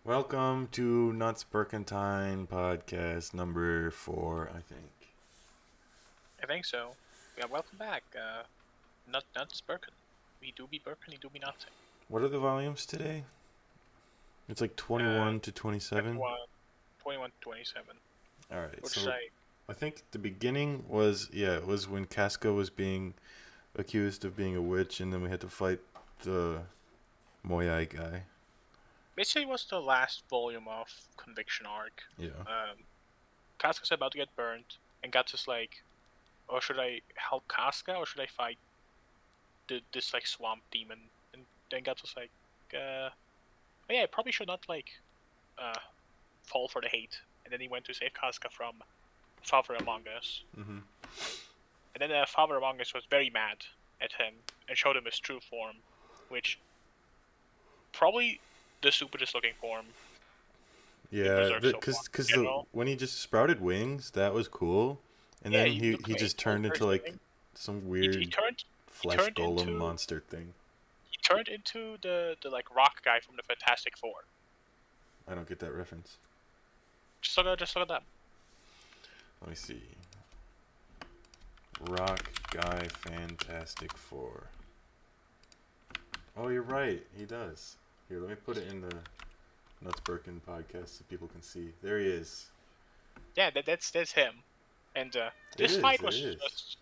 Welcome to Nuts Berkentine podcast number 4, I think. I think so. Yeah, welcome back. Not Berkin. We do be Berkin, you do be nothing. What are the volumes today? It's like Uh, 21 to 27. 21, 21 to 27. Alright, Which is so like, I think the beginning was, it was when Casca was being accused of being a witch, and then we had to fight the Moyai guy. basically was the last volume of Conviction arc. Yeah. Casca's about to get burned, and Guts is like, oh, should I help Casca, or should I fight this, like, swamp demon? And then Guts was like, oh yeah, I probably should not, like, fall for the hate. And then he went to save Casca from Father Among Us. Mm-hmm. And then Father Among Us was very mad at him and showed him his true form, which probably the stupidest looking form in Yeah, Berserk so far. because You know? when he just sprouted wings, that was cool. And Yeah, then he looked he like just a cool turned into like person. some He weird turned he flesh turned golem into monster thing. he turned into the like rock guy from the Fantastic Four. I don't get that reference. Just look at that. Let me see. Rock Guy Fantastic Four. Oh, you're right. He does. Here, let me put it in the Nuts Birkin podcast so people can see. There he is. Yeah, that's him. And It this is. fight It was is. just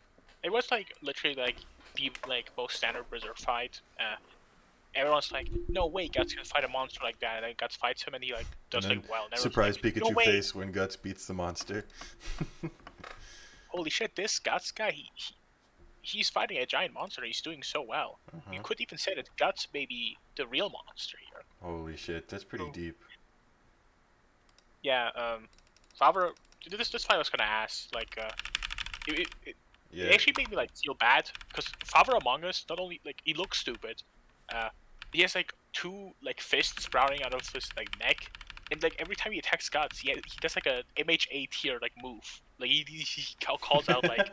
it was like literally like the like most standard Berserk fight. Everyone's like, no way, Guts can fight a monster like that. And then Guts fights him, and he like And does then like well. And everyone's surprise like, no Pikachu way, face when Guts beats the monster. holy shit, this Guts guy, he's fighting a giant monster. And he's doing so well. You Uh-huh. could even say that Guts may be the real monster here. Holy shit, that's pretty deep. Yeah. Father, this fight was kind of ass. Like, it Yeah. actually made me like feel bad because Father Among Us not only like he looks stupid, uh, he has like two like fists sprouting out of his like neck, and like every time he attacks Guts, he does like a MHA tier like move. Like he calls out like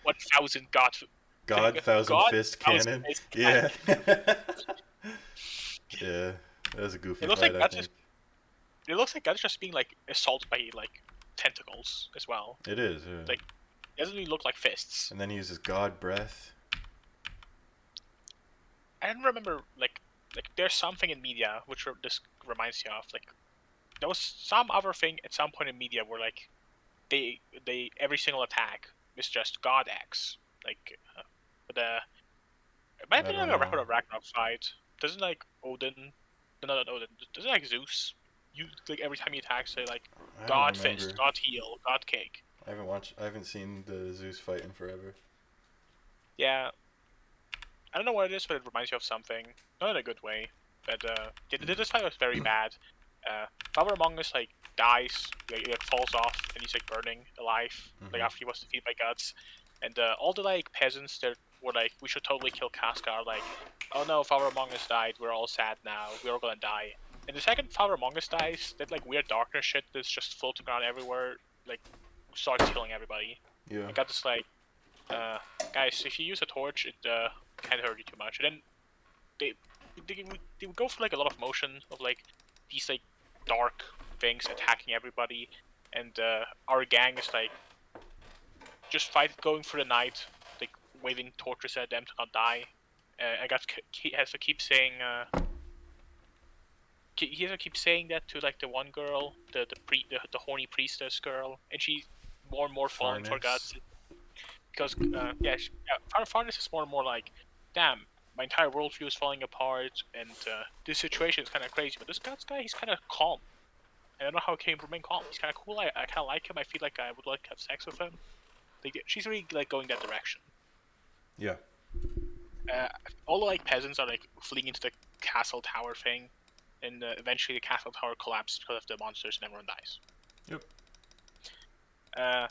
1,000 God. It's God like Thousand God Fist 1,000 Cannon. fist Yeah. cannon. Yeah. That was a goofy It looks like fight, I Guts think. just it looks like Guts just being like assaulted by like tentacles as well. It is, yeah. Like it doesn't really look like fists. And then he uses God Breath. I don't remember like there's something in media which this reminds you of like there was some other thing at some point in media where like they every single attack is just God X like but it might I be don't like a know. record of Ragnarok fight. Doesn't like Odin no not Odin doesn't like Zeus you like every time he attacks say like I don't God remember. fist God heal God cake. I haven't seen the Zeus fight in forever. Yeah, I don't know what it is, but it reminds you of something. Not in a good way, but this fight was very bad. Power Among Us like dies, like falls off, and he's like burning alive, like Mm-hmm. after he was defeated by Guts. And all the like peasants that were like, we should totally kill Casca are like, oh no, Power Among Us died. We're all sad now. We're all gonna die. And the second Power Among Us dies, that like weird darkness shit that's just floating around everywhere, like starts killing everybody. Yeah. And Guts is like, uh, guys, if you use a torch, it can't hurt you too much. And then they, they would go for like a lot of motion of like these like dark things attacking everybody, and our gang is like just going through the night, like waving torches at them to not die. I got he has to keep saying he has to keep saying that to like the one girl, the horny priestess girl, and she's more and more falling for Farnix. Guts because Farness is more and more like, damn, my entire worldview is falling apart, and this situation is kind of crazy. But this guy, he's kind of calm. I don't know how he can remain calm. He's kind of cool. I kind of like him. I feel like I would like to have sex with him. Like, she's really like going that direction. Yeah. Uh, all the like peasants are like fleeing into the castle tower thing, and eventually the castle tower collapses because of the monsters, and everyone dies. Yep. Uh,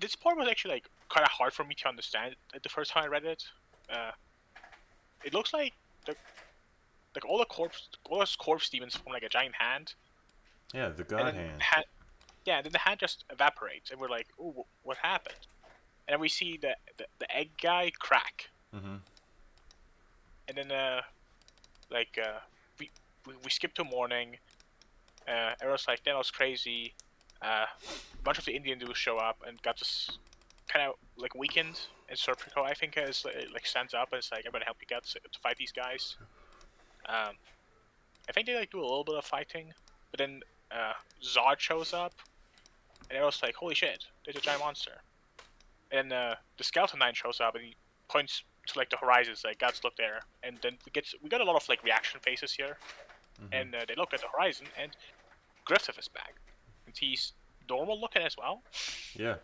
this part was actually like kind of hard for me to understand the first time I read it. Uh, it looks like the like all those corpse demons form like a giant hand, Yeah, the and God then Hand. then the hand just evaporates, and we're like, "Ooh, what happened?" And then we see the egg guy crack, Mm-hmm. and then like we skip to morning, Everyone's like, that was crazy. A bunch of the Indian dudes show up and got this kind of like weakened. And Serpico, I think, is like stands up and is like, I'm gonna help you guys to fight these guys. I think they like do a little bit of fighting, but then Zod shows up, and everyone's like, holy shit, there's a giant monster. And the Skeleton Knight shows up and he points to like the horizons, like, guys, look there. And then we got a lot of like reaction faces here, and they look at the horizon, and Griffith is back, and he's normal looking as well. Yeah.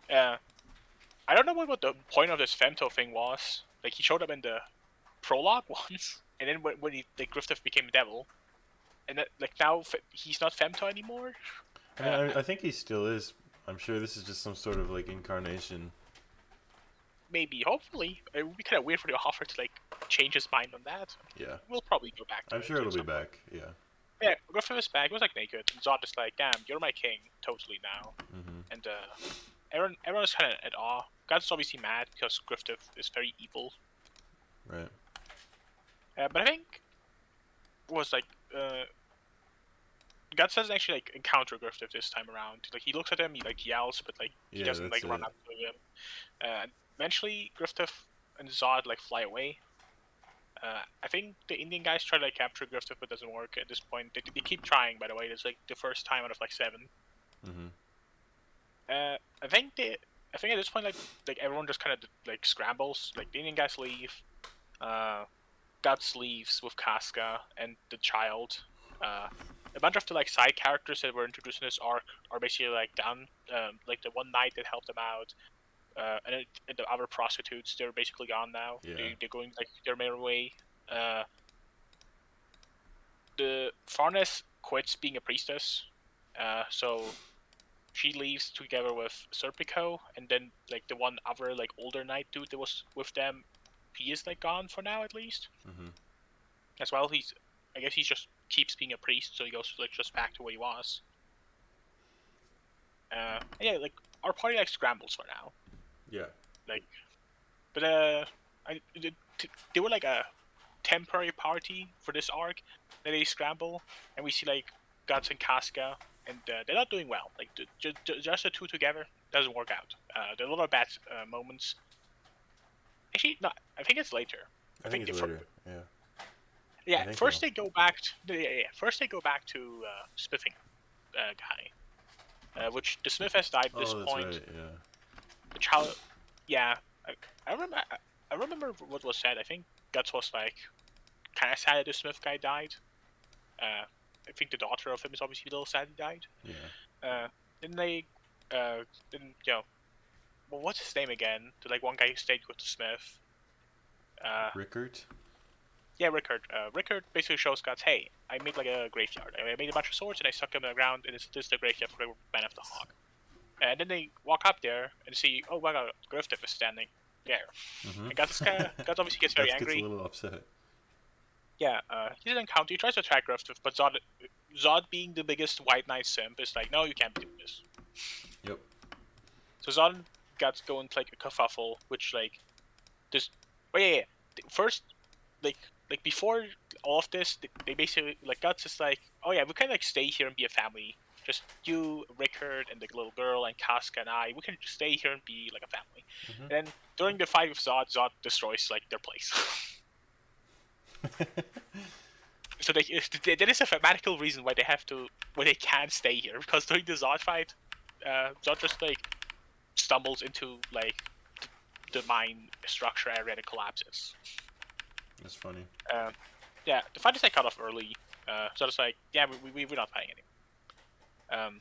I don't know what the point of this Femto thing was. Like, he showed up in the prologue once, and then when Griffith became a devil, and that, like, now he's not Femto anymore. I mean, I think he still is. I'm sure this is just some sort of like incarnation. Maybe, hopefully, it would be kind of weird for the author to like change his mind on that. Yeah. We'll probably go back to I'm it sure at it'll be some point. back. Yeah. Yeah, Griffith is back. It was like naked. And Zod is like, damn, you're my king, totally now. And everyone is kind of at awe. God's obviously mad because Griffith is very evil. Right. But I think was like God doesn't actually like encounter Griffith this time around. Like, he looks at him, he like yells, but like he doesn't like run up to him. Eventually, Griffith and Zod like fly away. I think the Indian guys try to like capture Griffith, but doesn't work at this point. They keep trying, by the way. It's like the first time out of like 7. I think at this point like everyone just kind of like scrambles. Like, the Indian guys leave. Guts leaves with Casca and the child. A bunch of the like side characters that were introduced in this arc are basically like done. Like the one knight that helped them out, and the other prostitutes, they're basically gone now. Yeah. They're going like their merry way. The Farnes quits being a priestess, so she leaves together with Serpico, and then like the one other like older knight dude that was with them, he is like gone for now at least. As well, I guess he just keeps being a priest, so he goes like just back to what he was. Yeah, like our party like scrambles for now. Yeah. Like, but they were like a temporary party for this arc. Then they scramble, and we see like Guts and Casca, and they're not doing well. Like just the two together doesn't work out. There are a lot of bad moments. Actually, no, I think it's later. I think it's later. Yeah. Yeah. First they go back. First they go back to smithing guy, which the smith has died at this point. Right, yeah. The child. Yeah, I remember. I remember what was said. I think Guts was like kind of sad that the smith guy died. I think the daughter of him is obviously a little sad he died. Yeah. Then they, then well, what's his name again? The like one guy who stayed with the smith. Rickert. Yeah, Rickard. Rickard basically shows Guts, hey, I made like a graveyard. I made a bunch of swords and I stuck them in the ground, and this is the graveyard for the Man of the Hawk. And then they walk up there and see, oh my god, Griffith is standing there. And Guts obviously gets very angry. Gets a little upset. Yeah, he doesn't encounter. He tries to attack Griffith, but Zod being the biggest White Knight simp is like, no, you can't be doing this. Yep. So Zod and Guts go into like a kerfuffle, which like, just, oh yeah. First, like before all of this, they basically like Guts is like, oh yeah, we can like stay here and be a family. Just you, Rickard, and the little girl, and Casca and I, we can just stay here and be like a family. And then during the fight with Zod destroys like their place. So there is a thematical reason why they can't stay here, because during the Zod fight, Zod just like stumbles into like the mine structure area and it collapses. That's funny. Yeah, the fight is like cut off early. So it's like, yeah, we're not fighting anymore. I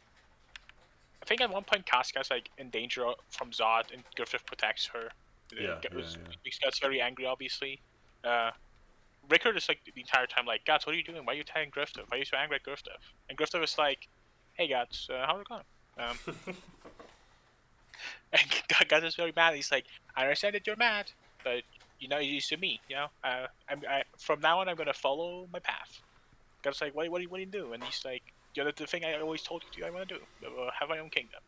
think at one point Casca's like in danger from Zod, and Griffith protects her. Guts very angry, obviously. Rickard is like the entire time like, Guts, what are you doing? Why are you attacking Griffith? Why are you so angry at Griffith? And Griffith is like, hey Guts, how's it going? And Guts is very mad. He's like, I understand that you're mad, but you know, you're used to me. You know, from now on I'm gonna follow my path. Guts like, what do you do? And he's like, you know, the thing I always told you I want to do, have my own kingdom.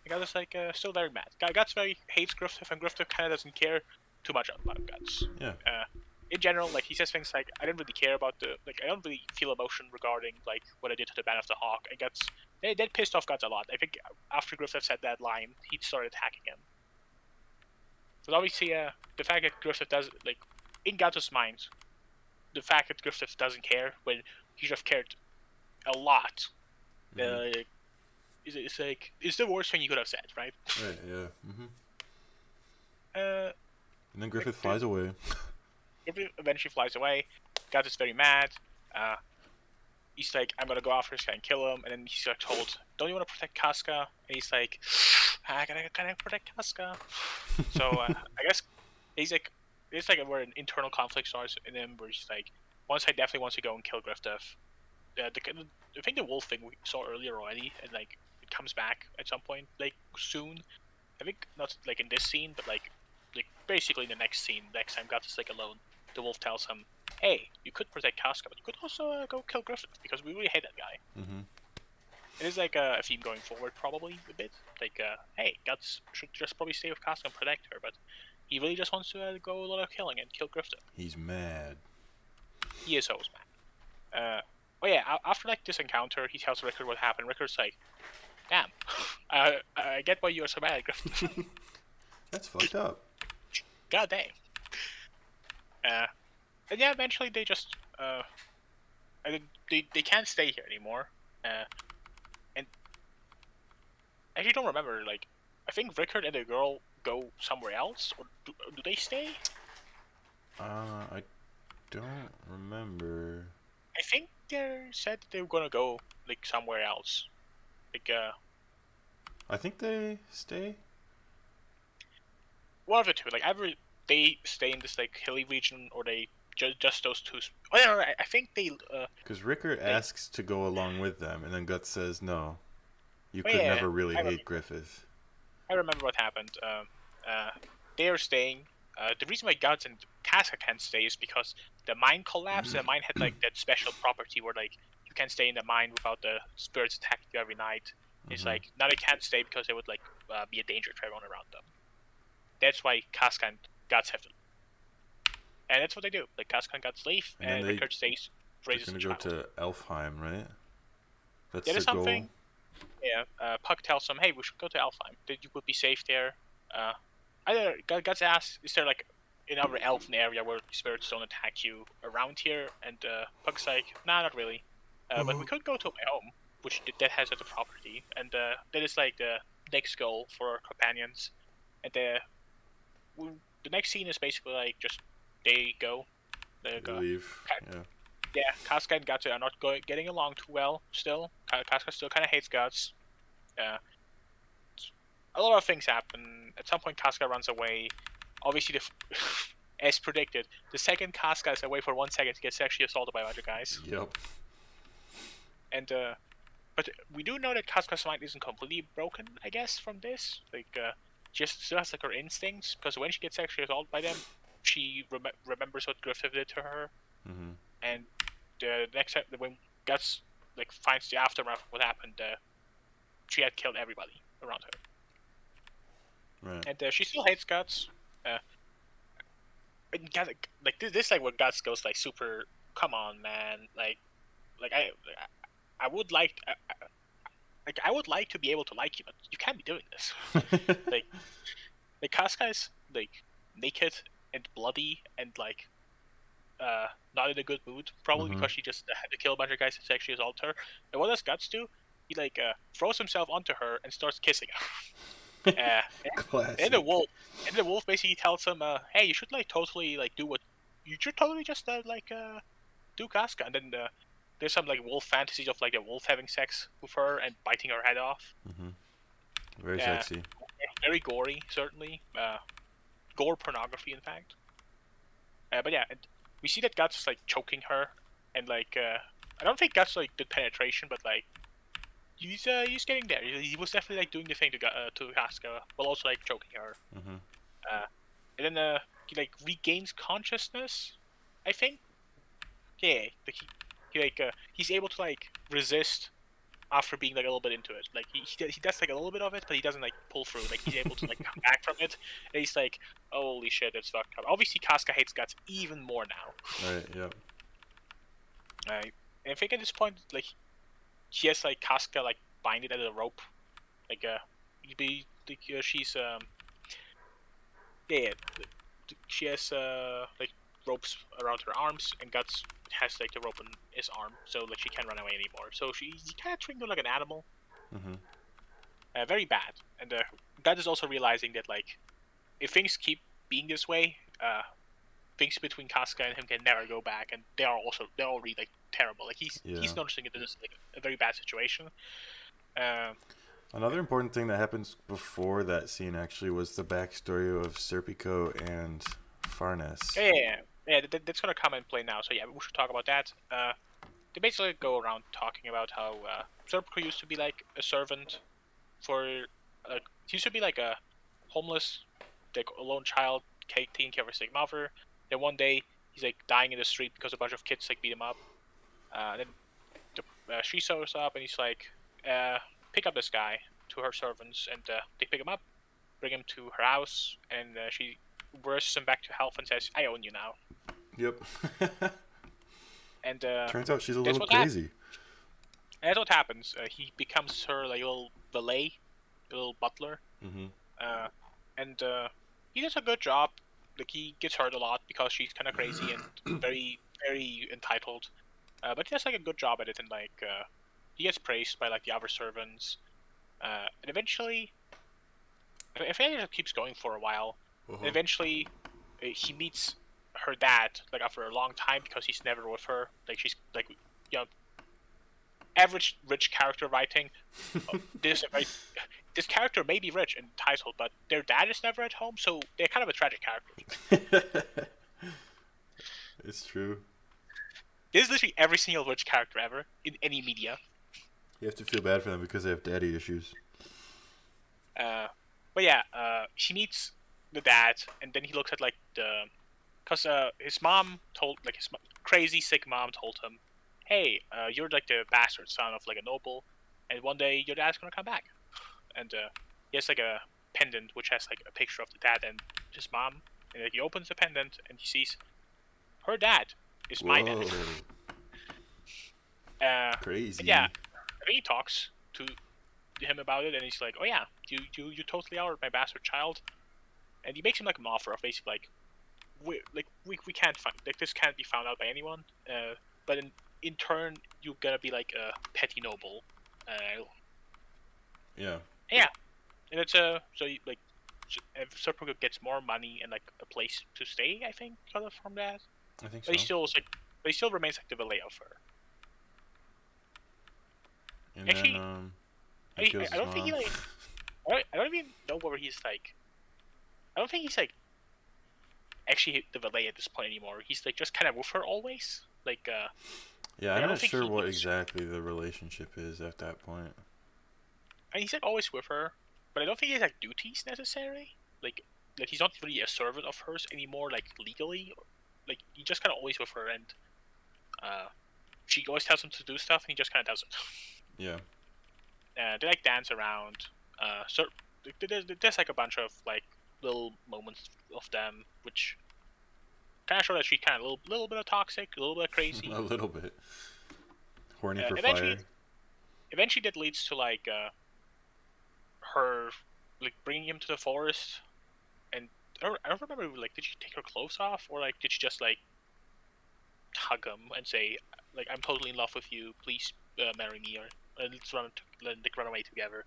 And Guts is like, still very mad. Guts very hates Griffith, and Griffith kind of doesn't care too much about Guts. Yeah. in general, like, he says things like, I don't really care about I don't really feel emotion regarding, like, what I did to the Band of the Hawk, and that pissed off Guts a lot. I think after Griffith said that line, he started attacking him. But obviously, the fact that Griffith does, like, in Guts' mind, the fact that Griffith doesn't care when he should have cared a lot, is like, it's the worst thing you could have said, right? Right. Yeah. Uh, And then like, Griffith flies away. Griffith eventually flies away. Guts is very mad. He's like, I'm gonna go after this guy and kill him. And then he's like told, don't you want to protect Casca? And he's like, I gotta protect Casca. So I guess he's like, it's like where an internal conflict starts in him, where he's like, one side definitely wants to go and kill Griffith. I think the wolf thing we saw earlier already, and like it comes back at some point, like soon. I think not like in this scene, but like basically in the next scene, next time Guts is like alone, the wolf tells him, "Hey, you could protect Casca, but you could also go kill Griffith because we really hate that guy." It is like a theme going forward, probably a bit. Like, hey, Guts should just probably stay with Casca and protect her, but he really just wants to go a lot of killing and kill Griffith. He's mad. He is always mad. Oh yeah, after like this encounter, he tells Rickard what happened. Rickard's like, "Damn, I get why you're so mad at Griffith." That's fucked up. God damn. And yeah, eventually they just they can't stay here anymore. And I actually don't remember. Like, I think Rickard and the girl go somewhere else, or do they stay? I don't remember. I think they said they were gonna go like somewhere else. Like I think they stay. one of the two. Like either they stay in this like hilly region, or they just those two. Oh yeah, no, I think they. Because Rickard asks to go along with them, and then Guts says no. You Oh, could yeah, never really hate Griffith. I remember what happened. They are staying. The reason why Guts and Casca can't stay is because the mine collapsed. The mine had like that special property where like you can stay in the mine without the spirits attacking you every night. It's like now they can't stay because they would like be a danger to everyone around them. That's why Casca and Guts have to. And that's what they do. Like Casca and Guts leave, and Rickard stays, raises They're a gonna child. go to Elfheim, right? That's That is the goal. something. Yeah. Puck tells them, "Hey, we should go to Elfheim. That you would be safe there." Either Guts asks, "Is there like another elven area where spirits don't attack you around here?" And Puck's like, "Nah, not really. But we could go to my home, which that has as a property, and that is like the next goal for our companions." And the next scene is basically like just they go. They leave. Yeah. Yeah, Casca and Guts are not getting along too well still. Casca still kind of hates Guts. A lot of things happen. At some point, Casca runs away. Obviously, as predicted, the second Casca is away for 1 second, he gets sexually assaulted by a bunch of guys. Yep. And but we do know that Casca's mind isn't completely broken, I guess, from this. Like, just still has like her instincts, because when she gets sexually assaulted by them, she remembers what Griffith did to her. And the next time when Guts like finds the aftermath of what happened, she had killed everybody around her. Right. And she still hates Guts. And like this like where Guts goes like super. Come on, man. Like I would like. I would like to be able to like you, but you can't be doing this. like Casca is like naked and bloody and like not in a good mood, probably because she just had to kill a bunch of guys to sexually assault her. And what does Guts do? He like throws himself onto her and starts kissing her. Classic. And the wolf basically tells him, "Hey, you should like totally like do what you should totally just do Casca." And then there's some like wolf fantasies of like the wolf having sex with her and biting her head off. Very sexy. Very gory, certainly. Gore pornography, in fact. But yeah, we see that Guts is like choking her, and like I don't think Guts like did penetration, but like he's getting there. He was definitely like doing the thing to Casca, while also like choking her. And then he like regains consciousness, I think. Yeah, like he like he's able to like resist after being like a little bit into it. Like he does like a little bit of it, but he doesn't like pull through. Like he's able to like come back from it. And he's like, holy shit, it's fucked up. Obviously, Casca hates Guts even more now. Right. Yep. Right. And I think at this point, like he has like Casca like binded at a rope, like she's yeah, she has like ropes around her arms, and Guts has like the rope in his arm, so like she can't run away anymore. So she's kind of treating her like an animal. Mhm. Very bad. And Guts is also realizing that like if things keep being this way, things between Casca and him can never go back, and they're already like terrible. Like Yeah. he's noticing that this is like a very bad situation. Um, Another important thing that happens before that scene actually was the backstory of Serpico and Farnes. that's gonna come and play now. So yeah, we should talk about that. They basically go around talking about how Serpico used to be like a servant for he used to be like a homeless, like a lone child taking care of his sick mother. Then one day he's like dying in the street because a bunch of kids like beat him up. Then she shows up and he's like, pick up this guy to her servants, and they pick him up, bring him to her house, and she bursts him back to health and says, "I own you now." Yep. And Turns out she's a that's little what crazy. that's what happens. He becomes her like little valet, little butler, Mhm. uh, and he does a good job. Like he gets hurt a lot because she's kind of crazy and very, very entitled. But he does like a good job at it, and like he gets praised by like the other servants. And eventually, I think it just keeps going for a while. And Uh-huh. eventually, he meets her dad like after a long time because he's never with her. Like she's like you know average rich character writing. This this character may be rich and entitled, but their dad is never at home, so they're kind of a tragic character. It's true. This is literally every single rich character ever in any media. You have to feel bad for them because they have daddy issues. Uh, but yeah, she meets the dad, and then he looks at like cause his mom told like his crazy sick mom told him, "Hey, you're like the bastard son of like a noble, and one day your dad's gonna come back." And he has like a pendant which has like a picture of the dad and his mom, and like, he opens the pendant and he sees her dad is my dad. Whoa. And yeah, Crazy. I think he talks to him about it, and he's like, "Oh yeah, you totally are my bastard child," and he makes him like an offer of basically like, we can't find like this can't be found out by anyone, but in turn you're gonna be like a petty noble, Yeah. yeah, and it's so you, like Serpico gets more money and like a place to stay, I think, sort of from that, I think but so. he still remains like the valet of her. And then Actually, he kills I his don't think he mom. like I don't even know whether he's like I don't think he's like actually the valet at this point anymore. He's like just kind of with her always. Yeah, Like I'm I don't not think sure he what gets. exactly the relationship is at that point. And he's like always with her, but I don't think he has like duties necessarily. Like he's not really a servant of hers anymore, like legally. Like he just kind of always with her, and uh, she always tells him to do stuff, and he just kind of does it. Yeah. They like dance around. So there's like a bunch of like little moments of them, which kind of show that she's kind of a little bit of toxic, a little bit crazy. A little bit. Horny for Eventually, fire. that leads to like her like bringing him to the forest, and I don't remember like did she take her clothes off or like did she just like hug him and say like I'm totally in love with you, please marry me or let's run away together,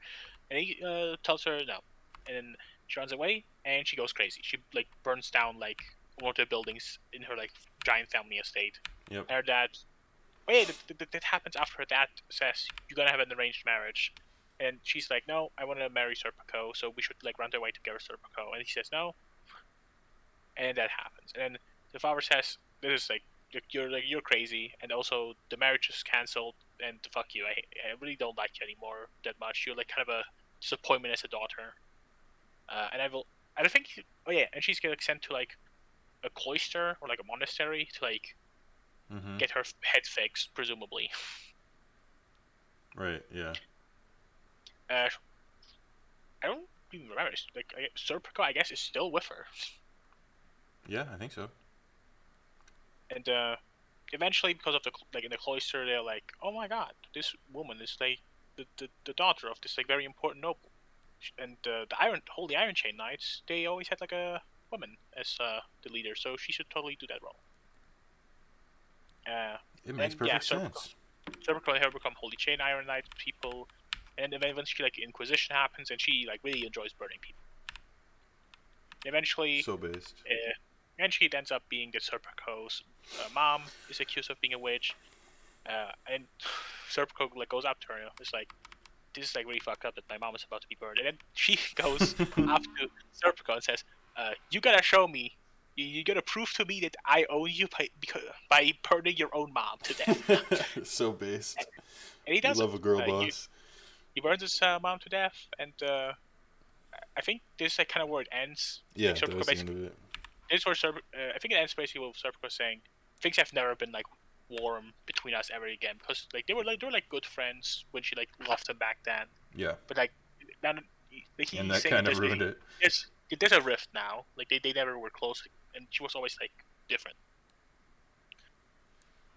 and he tells her no, and then she runs away and she goes crazy. She like burns down like one of the buildings in her like giant family estate. Yep. And her dad, oh yeah, that happens after her dad says you're gonna have an arranged marriage, and she's like, no, I want to marry Serpico, so we should like run away together, Serpico, and he says no, and that happens, and then the father says, this is you're crazy, and also the marriage is cancelled, and fuck you, I really don't like you anymore that much. You're like kind of a disappointment as a daughter, and I don't think, oh yeah, and she's like sent to like a cloister or like a monastery to like Mm-hmm. get her head fixed, presumably. Right. Yeah. Uh, I don't even remember. It's like Serpico, I guess, is still with her, Yeah, I think so. and eventually, because of the in the cloister, they're like, "Oh my God, this woman is like the daughter of this like very important noble." And the Holy Iron Chain Knights, they always had like a woman as the leader, so she should totally do that role. Uh, It makes and yeah, perfect sense. Serpico and her become Holy Chain Iron Knight people, and then eventually like Inquisition happens, and she like really enjoys burning people. Eventually, So based. uh, it ends up being that Serpico's mom is accused of being a witch, and Serpico like goes up to her, and is like, "This is like really fucked up that my mom is about to be burned." And then she goes up to Serpico and says, "You gotta show me. You gotta prove to me that I own you by burning your own mom to death." So based. And he We does love a it. girl boss. He burns his mom to death, and I think this is like kind of where it ends. Yeah, Like that Serpico was the end basically, of it. this is where I think it ends basically with Serpico saying things have never been like warm between us ever again, because like they were like good friends when she like loved him back then, Yeah. but like now like And he's that saying that kind of ruined it. there's a rift now. Like they never were close, and she was always like different.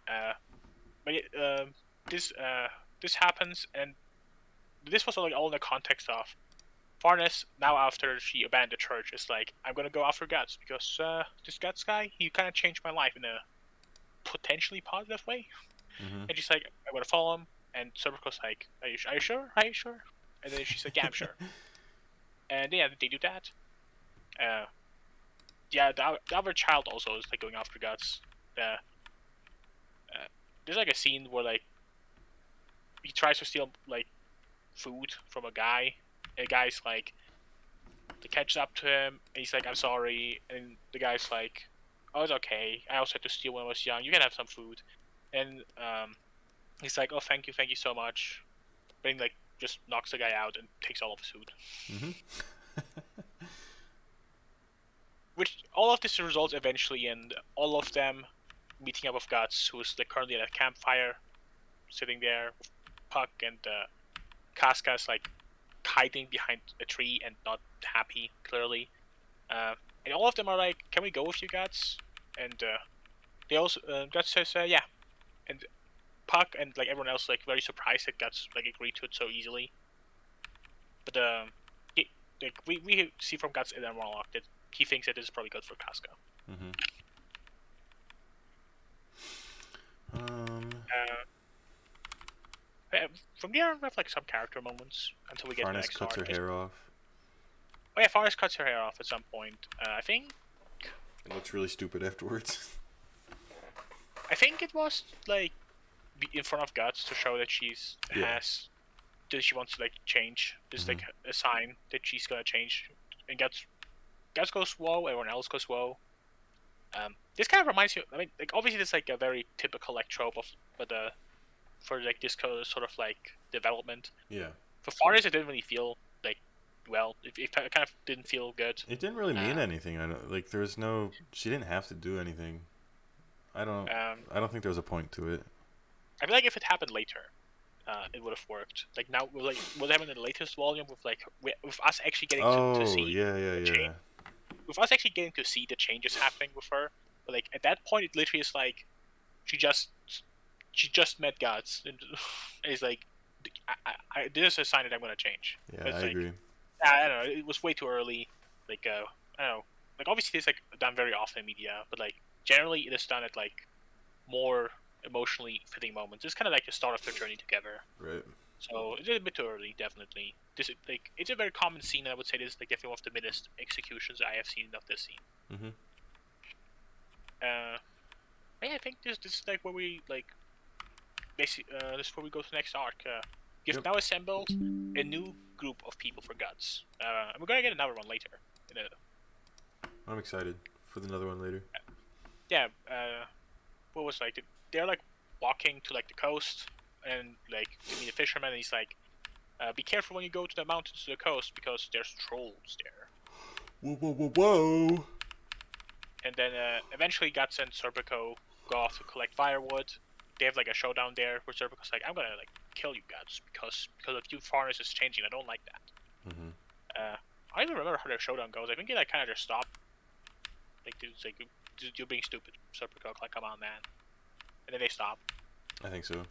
Uh, but this this happens, and this was like all in the context of Farnes, now after she abandoned the church, is like, I'm gonna go after Guts, because this Guts guy, he kind of changed my life in a potentially positive way. Mm-hmm. And she's like, I'm gonna follow him. And Serpico's like, are you sure? Are you sure? And then she's like, yeah, I'm sure. And yeah, they do that. Uh, yeah, the other child also is like going after Guts. There's like a scene where like he tries to steal like food from a guy. And the guy's like, to catch up to him. And he's like, I'm sorry. And the guy's like, oh, it's okay. I also had to steal when I was young. You can have some food. And he's like, oh, thank you so much. But he like just knocks the guy out and takes all of his food. Mm-hmm. Which all of this results eventually in all of them meeting up with Guts, who's like currently at a campfire, sitting there with Puck, and Casca's like hiding behind a tree and not happy, clearly. Uh, and all of them are like, "Can we go with you, Guts?" And they also Guts says, "Yeah." And Puck and like everyone else like very surprised that Guts like agreed to it so easily. But like we see from Guts in the monologue that he thinks that this is probably good for Casca. Mm-hmm. From there, we have like some character moments until we get to the Farnes next cuts arc. her hair off. Oh yeah, Forrest cuts her hair off at some point. I think It looks really stupid afterwards. it was like in front of Guts to show that she's Yeah. that she wants to like change. This is like a sign that she's gonna change. And Guts goes whoa, everyone else goes whoa. This kind of reminds you. I mean, like obviously this is like a very typical like trope of, but for like this sort of like development. Yeah. For Forrest, it didn't really feel like well. It kind of didn't feel good. It didn't really mean anything. I don't like. There was no. She didn't have to do anything. I don't. I don't think there was a point to it. I feel like if it happened later, it would have worked. Like now, like what happened in the latest volume with like with us actually getting to Oh see yeah, yeah, the yeah. change, with us actually getting to see the changes happening with her. But like at that point, it literally is like she just met Guts and is like, this is a sign that I'm gonna change. Yeah, But it's I like, agree. I don't know. It was way too early. Like I don't know. Like obviously it's like done very often in media, but like generally it is done at like more emotionally fitting moments. It's kind of like the start of their journey together. Right. So it's a bit too early, definitely. This is like it's a very common scene. And I would say this is like definitely one of the missed executions I have seen of this scene. Mm-hmm. Yeah, I think this is like where we like basically this is where we go to the next arc. You've now assembled a new group of people for Guts. And we're gonna get another one later. I'm excited for another one later. Yeah. What was like they're like walking to like the coast and like to meet a fisherman. And he's like, "Be careful when you go to the mountains to the coast because there's trolls there." Whoa, whoa, whoa, whoa! And then eventually Guts and Serpico go off to collect firewood. they have like a showdown there where Serpico's like, I'm gonna like kill you guys because of you foreigners is changing. I don't like that. Mhm. I don't even remember how their showdown goes. I think they like kind of just stop. Like dude's like, you're being stupid, Serpico. Like, come on, man. And then they stop. I think so.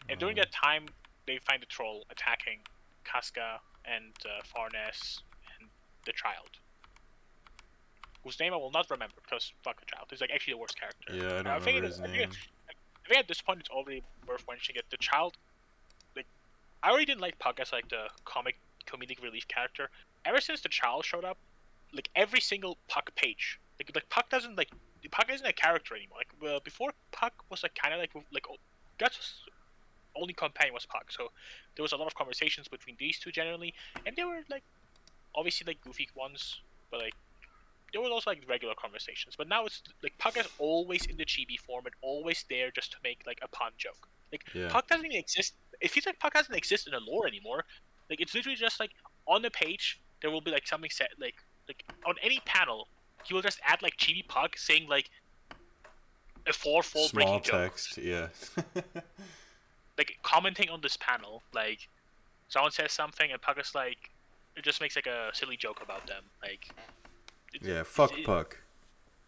And during that time, they find the troll attacking Casca and Farnes and the child, whose name I will not remember because fuck the child. He's like actually the worst character. Yeah, I don't remember his name. I think at this point it's already worth mentioning it. The child, like, I already didn't like Puck as like the comedic relief character. Ever since the child showed up, like every single Puck page, like Puck doesn't like Puck isn't a character anymore. Like before, Puck was like kind of like Guts' only companion was Puck, so there was a lot of conversations between these two generally, and they were like obviously like goofy ones, but like there was also like regular conversations. But now it's like Puck is always in the chibi form and always there just to make like a pun joke. Like Yeah. Puck doesn't even exist. It feels like Puck doesn't exist in the lore anymore. Like it's literally just like on the page there will be like something set like on any panel he will just add like chibi Puck saying like a four-fold Small breaking text, joke. yeah. Like commenting on this panel, like someone says something and Puck is like, it just makes like a silly joke about them. Like, Yeah, fuck Puck.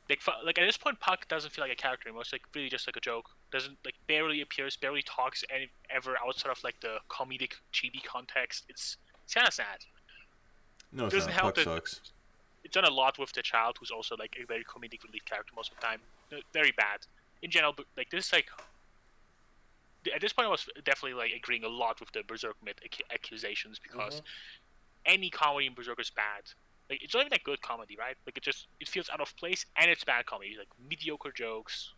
Like at this point, Puck doesn't feel like a character anymore. It's like really just like a joke. Doesn't like barely appears, barely talks any ever outside of like the comedic chibi context. It's kind of sad. No, it's Doesn't not. help Puck that sucks. it's done a lot with the child, who's also like a very comedic relief character most of the time. Very bad in general. But like this, like at this point, I was definitely like agreeing a lot with the Berserk myth accusations because any comedy in Berserk is bad. Like it's not even that good comedy, right? Like it feels out of place and it's bad comedy, like mediocre jokes.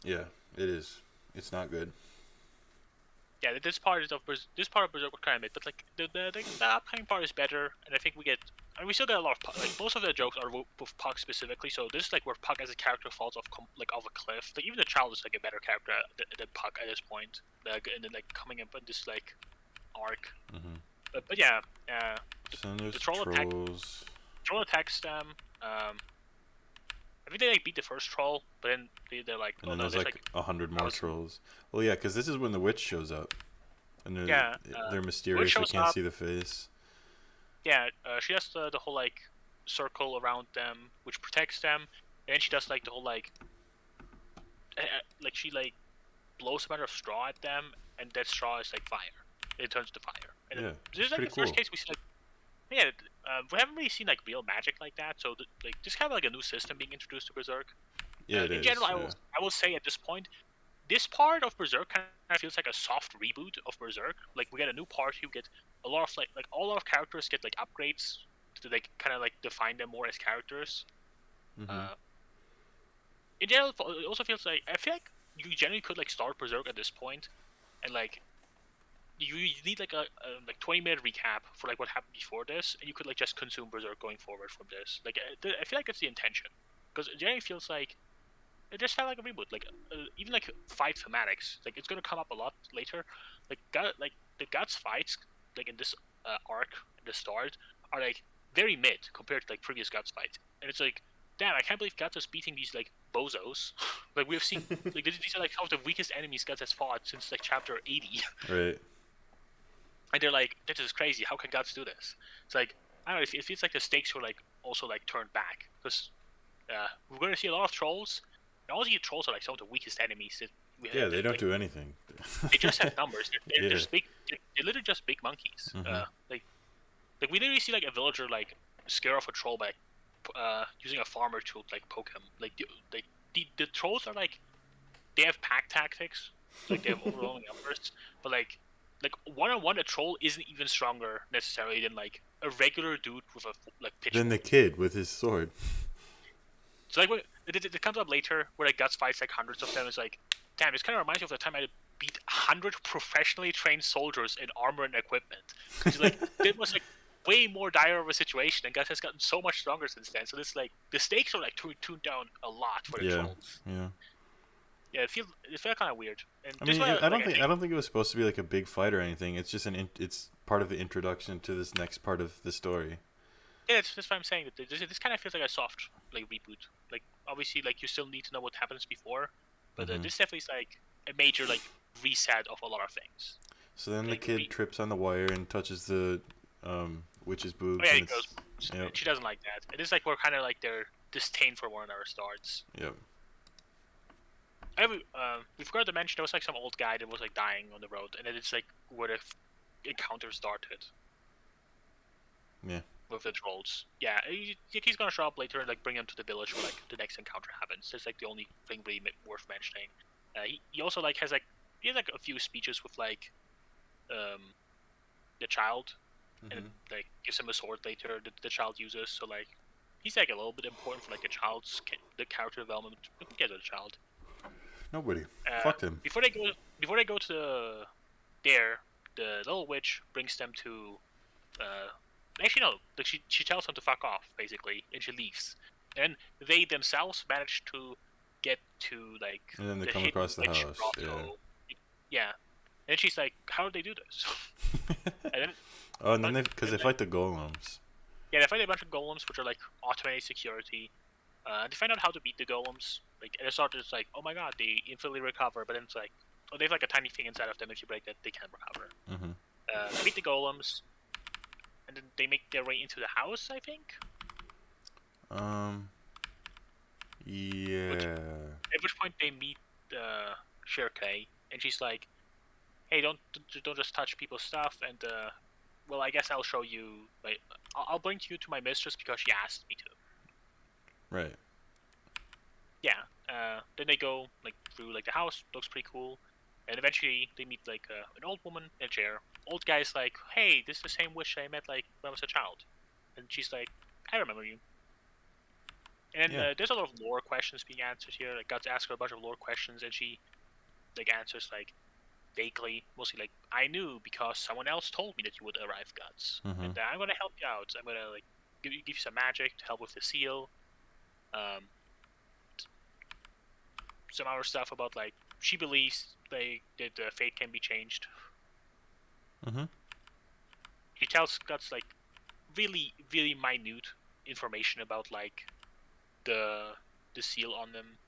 Yeah, it is. It's not good. Yeah, this part of Berserk was kind of mid, but like the upcoming part is better, and I think we still get a lot of Puck. Like most of the jokes are with Puck specifically, so this is like where Puck as a character falls off off a cliff. Like even the child is like a better character than Puck at this point. And then like coming up in this like arc. But yeah, The troll attacks them. I think they like beat the first troll, but then they're like, and then there's like 100 more trolls. Well, yeah, because this is when the witch shows up, and they're mysterious. We can't see the face. Yeah, she does the whole like circle around them, which protects them, and then she does like the whole like she like blows a matter of straw at them, and that straw is like fire. It turns to fire. And yeah, this is like the first case we see like. Yeah, we haven't really seen like real magic like that, so like this kind of like a new system being introduced to Berserk. Yeah, in general, I will say at this point, this part of Berserk kind of feels like a soft reboot of Berserk. Like we get a new part, you get a lot of a lot of characters get like upgrades to like kind of like define them more as characters. In general, it also feels like I feel like you generally could like start Berserk at this point, and like you need like a like 20-minute recap for like what happened before this, and you could like just consume Berserk going forward from this. Like I feel like it's the intention, because it generally feels like it just felt like a reboot. Like even like fight thematics, like it's gonna come up a lot later. Like the Guts fights, like in this arc at the start, are like very mid compared to like previous Guts fights, and it's like, damn, I can't believe Guts is beating these like bozos. Like we've seen, like these are like some of the weakest enemies Guts has fought since like chapter 80. Right. And they're like, this is crazy. How can Guts do this? It's like, I don't know. It feels like the stakes were like also like turned back, because we're going to see a lot of trolls. And all these trolls are like some of the weakest enemies that we have. Yeah, they don't do anything. They just have numbers. They're just big. They're literally just big monkeys. Like we literally see like a villager like scare off a troll by using a farmer to like poke him. Like the trolls are like, they have pack tactics. Like they have overwhelming numbers, but like one-on-one, a troll isn't even stronger necessarily than like a regular dude with a like pitch. Than the kid with his sword. So like when it comes up later where like Guts fights like hundreds of them, it's like, damn, this kind of reminds me of the time I beat 100 professionally trained soldiers in armor and equipment. Like it was like way more dire of a situation, and Guts has gotten so much stronger since then. So this like the stakes are like tuned down a lot for the trolls. Yeah. Yeah, it felt kind of weird. And I mean, I don't think it was supposed to be like a big fight or anything. It's just it's part of the introduction to this next part of the story. Yeah, that's why I'm saying that this kind of feels like a soft like reboot. Like obviously, like you still need to know what happens before, but this definitely is like a major like reset of a lot of things. So then the Like kid trips on the wire and touches the witch's oh boobs, yeah, and it goes. it's yep, She doesn't like that. It is like where kind of like their disdain for one another starts. yep. We forgot to mention there was like some old guy that was like dying on the road, and it's like where the encounter started. Yeah. With the trolls. Yeah, he's gonna show up later and like bring him to the village where like the next encounter happens. That's like the only thing really worth mentioning. He also like has like a few speeches with like the child, and like gives him a sword later that the child uses. So like he's like a little bit important for like the character development. Who cares about the child? Nobody. Fuck him. Before they go to the little witch brings them to actually no, like she tells them to fuck off basically, and she leaves. And they themselves manage to get to like And then they the come hidden across the witch house. grotto. Yeah. And she's like, "How did they do this?" And then oh, and then they fight the golems. yeah, they fight a bunch of golems, which are like automated security. They find out how to beat the golems. Like at the start, it's like, oh my god, they instantly recover, but then it's like, oh, they have like a tiny thing inside of them. If you break that, they can't recover. They beat the golems, and then they make their way into the house, I think. Yeah. At which point they meet Shirkei, and she's like, "Hey, don't just touch people's stuff." And well, I guess I'll show you. Like, I'll bring you to my mistress because she asked me to. Right. Yeah. Then they go like through like the house. Looks pretty cool. And eventually they meet like an old woman in a chair. Old guy's like, "Hey, this is the same witch I met like when I was a child," and she's like, "I remember you." And then there's a lot of lore questions being answered here. Like, got to ask her a bunch of lore questions, and she like answers like vaguely, mostly like, "I knew because someone else told me that you would arrive, Guts, and I'm gonna help you out. I'm gonna like give you some magic to help with the seal." Some other stuff about like she believes like that the fate can be changed. She tells Guts like really minute information about like the seal on them.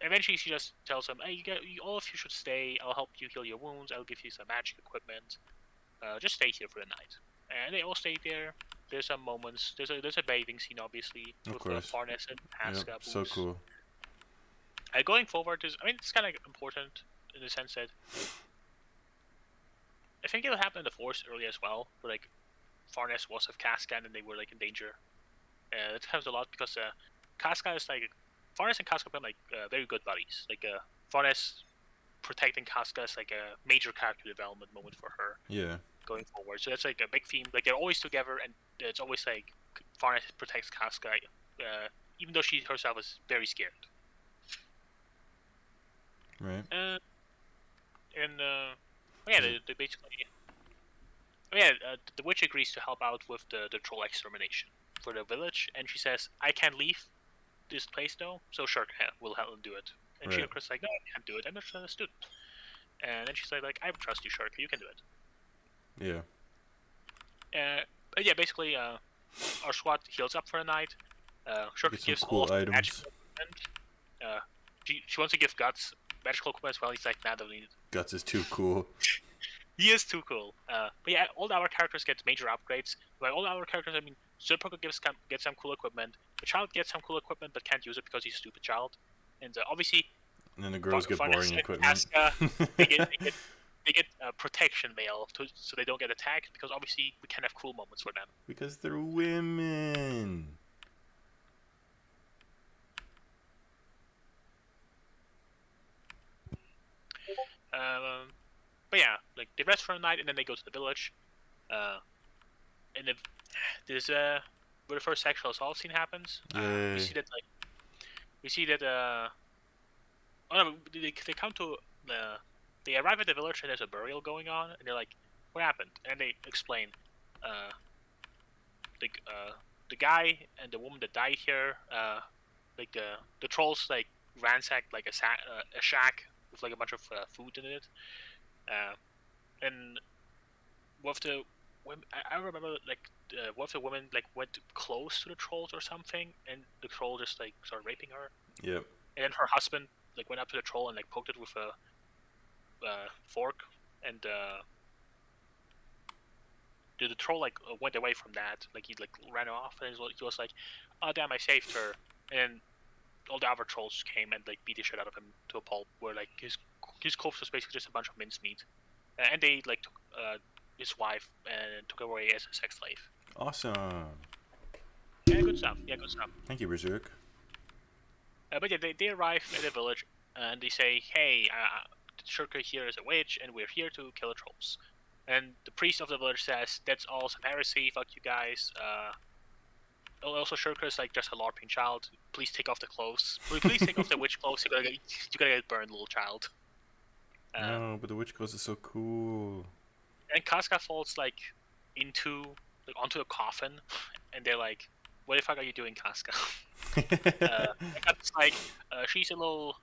Eventually, she just tells him, "Hey, all of you should stay. I'll help you heal your wounds. I'll give you some magic equipment. Just stay here for the night." And they all stay there. There's some moments. There's a bathing scene, obviously, with Farnes and Haska. Yep, so cool. Going forward, it's kind of important in the sense that I think it'll happen in the Force early as well, where like Farnes was with Casca and they were like in danger. It happens a lot because Casca is like Farnes and Casca become like very good buddies. Like Farnes protecting Casca is like a major character development moment for her. Yeah. Going forward, so that's like a big theme. Like they're always together, and it's always like Farnes protects Casca, even though she herself is very scared. Right. They basically. The witch agrees to help out with the troll extermination for the village, and she says, "I can't leave this place though, so sure, we'll help do it." And Shirka's like, "No, I can't do it. I'm just a student." And then she's like, "I trust you, Shirka. You can do it." Yeah. But yeah, basically, our squad heals up for the night. Shirka gives cool all items. magical equipment. She wants to give Guts magical equipment as well. He's like, "Nah, don't need it." Guts is too cool. He is too cool. But yeah, all our characters get major upgrades. By all our characters, I mean, Zerpoka gets some cool equipment. The child gets some cool equipment, but can't use it because he's a stupid child. And obviously, and then the girls get boring equipment. They get protection mail so they don't get attacked, because obviously we can have cool moments for them. Because they're women. But yeah, like they rest for a night and then they go to the village. And then there's where the first sexual assault scene happens. We see that they come to they arrive at the village and there's a burial going on, and they're like, "What happened?" And they explain, the guy and the woman that died here, like the trolls like ransacked like a shack with like a bunch of food in it, and one of the women, I remember like one of the women like went close to the trolls or something, and the troll just like started raping her. Yep. And then her husband like went up to the troll and like poked it with a fork, and the troll like went away from that. Like he like ran off, and he was like, "Oh damn, I saved her." And then all the other trolls came and like beat the shit out of him to a pulp, where like his corpse was basically just a bunch of mincemeat, and they like took his wife and took her away as a sex slave. Awesome. Yeah, good stuff. Yeah, good stuff. Thank you, Berserk. But yeah, they arrive at the village and they say, "Hey, Shurka here is a witch, and we're here to kill the trolls." And the priest of the village says, "That's all some heresy. Fuck you guys." Also, Shurka is like just a LARPing child. Please take off the clothes. Please take off the witch clothes. You gotta get burned, little child. No, but the witch clothes is so cool. And Casca falls like onto a coffin, and they're like, "What the fuck are you doing, Casca?" It's like she's a little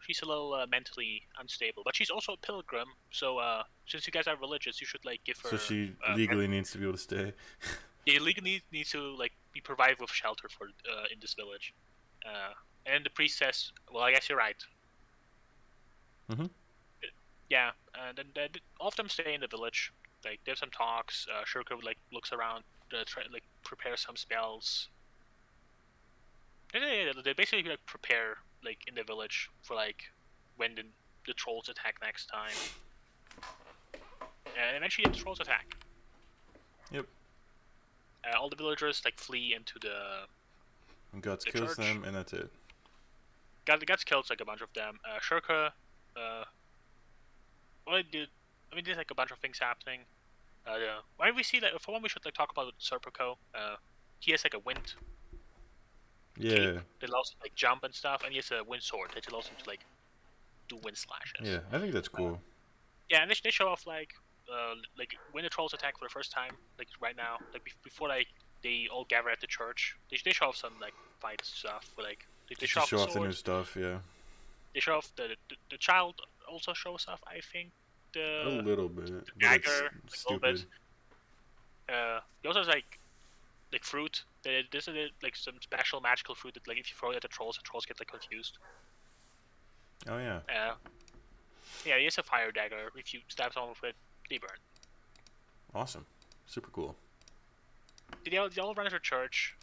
mentally unstable, but she's also a pilgrim. So since you guys are religious, you should like give her. So she legally needs to be able to stay. Yeah, legally needs to like be provided with shelter for in this village. And the priest says, "Well, I guess you're right." Mhm. Yeah, and then all of them stay in the village. Like there's some talks. Shurka like looks around, like prepares some spells. They basically like prepare like in the village for like when the trolls attack next time. And eventually the trolls attack. Yep. All the villagers like flee into the And Guts the kills church. them, and that's it. Guts kills like a bunch of them. Shurka, well, there's like a bunch of things happening. Yeah. Why we see that? For one, we should like talk about Serpico. He has like a wind cape that allows him to like jump and stuff, and he has a wind sword that allows him to like do wind slashes. Yeah, I think that's cool. Yeah, and they show off like when the trolls attack for the first time, like right now, like before like they all gather at the church, they show off some like fight stuff. Where, like they Just show to off show the off the new swords. stuff, yeah. They show off the child also shows off. I think A little bit, the but dagger it's like, a little stupid. bit. He also has like fruit. This is like some special magical fruit that like if you throw it at the trolls get like confused. Oh yeah. Yeah, he has a fire dagger. If you stab someone with it, they burn. Awesome. Super cool. They all run into church.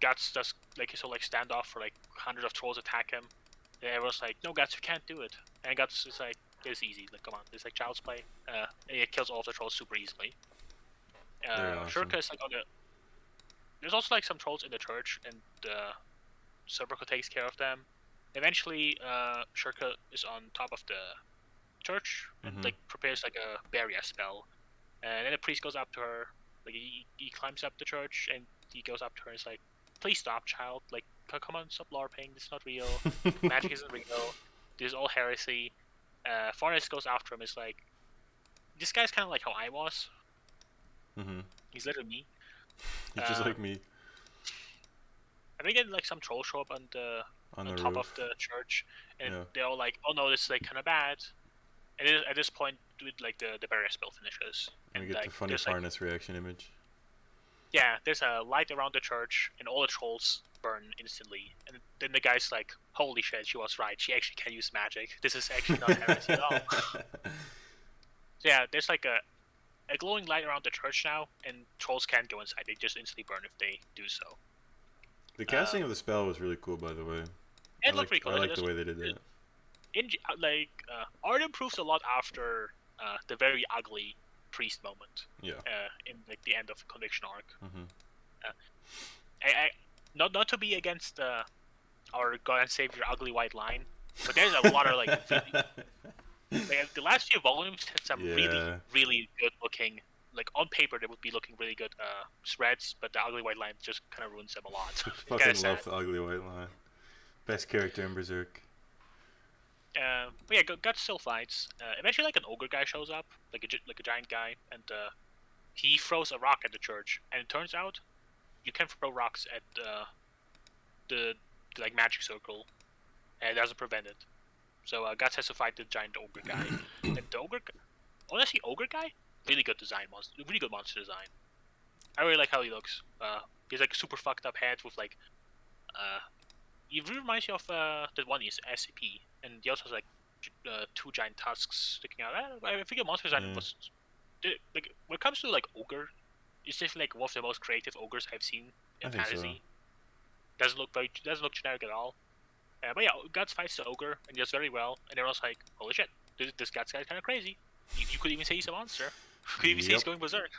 Guts does like his whole like standoff for like hundreds of trolls attack him. And everyone's like, "No, Guts, you can't do it." And Guts is like, "It's easy. Like, come on, it's like child's play." And it kills all of the trolls super easily. Very awesome. Shurka is like on the. There's also like some trolls in the church, and Serpico takes care of them. Eventually, Shurka is on top of the church and like prepares like a barrier spell, and then the priest goes up to her. Like he climbs up the church and he goes up to her and is like, "Please stop, child. Like, come on, stop LARPing. This is not real. Magic isn't real. This is all heresy." Forrest goes after him. Is like, "This guy's kind of like how I was. He's literally me. He's just like me." And we get like some trolls show up on top of the church, and they're all like, "Oh no, this is like kind of bad." And at this point, with like the barrier spell finishes, And we get like, the funny Farnus reaction image. Yeah, there's a light around the church, and all the trolls burn instantly. And then the guy's like, "Holy shit, she was right. She actually can use magic. This is actually not heresy at all." So yeah, there's like a glowing light around the church now, and trolls can't go inside. They just instantly burn if they do so. The casting of the spell was really cool, by the way. It looked pretty cool. I like the way they did that. Art improves a lot after the very ugly priest moment. Yeah. In like the end of Conviction arc. I not to be against our God and Savior ugly white line, but there's a lot of like, the last few volumes had some really good looking. Like on paper, they would be looking really good spreads, but the ugly white line just kind of ruins them a lot. Fucking love the ugly white line. Best character in Berserk. But yeah, Guts still fights. Eventually, like an ogre guy shows up, like a giant guy, and he throws a rock at the church. And it turns out, you can throw rocks at the like magic circle, and it doesn't prevent it. So Guts has to fight the giant ogre guy. And the honestly, ogre guy, really good design, really good monster design. I really like how he looks. He's like a super fucked up head with like He really reminds you of the one is SCP, and he also has like two giant tusks sticking out. I think monster design Yeah, was like when it comes to like ogre, it's just like one of the most creative ogres I've seen I in think so. fantasy. Doesn't look generic at all. But yeah, Guts fights the ogre and does very well. And everyone's like, holy shit, this Guts guy's kind of crazy. You could even say he's a monster. You could even say he's Yep. going berserk.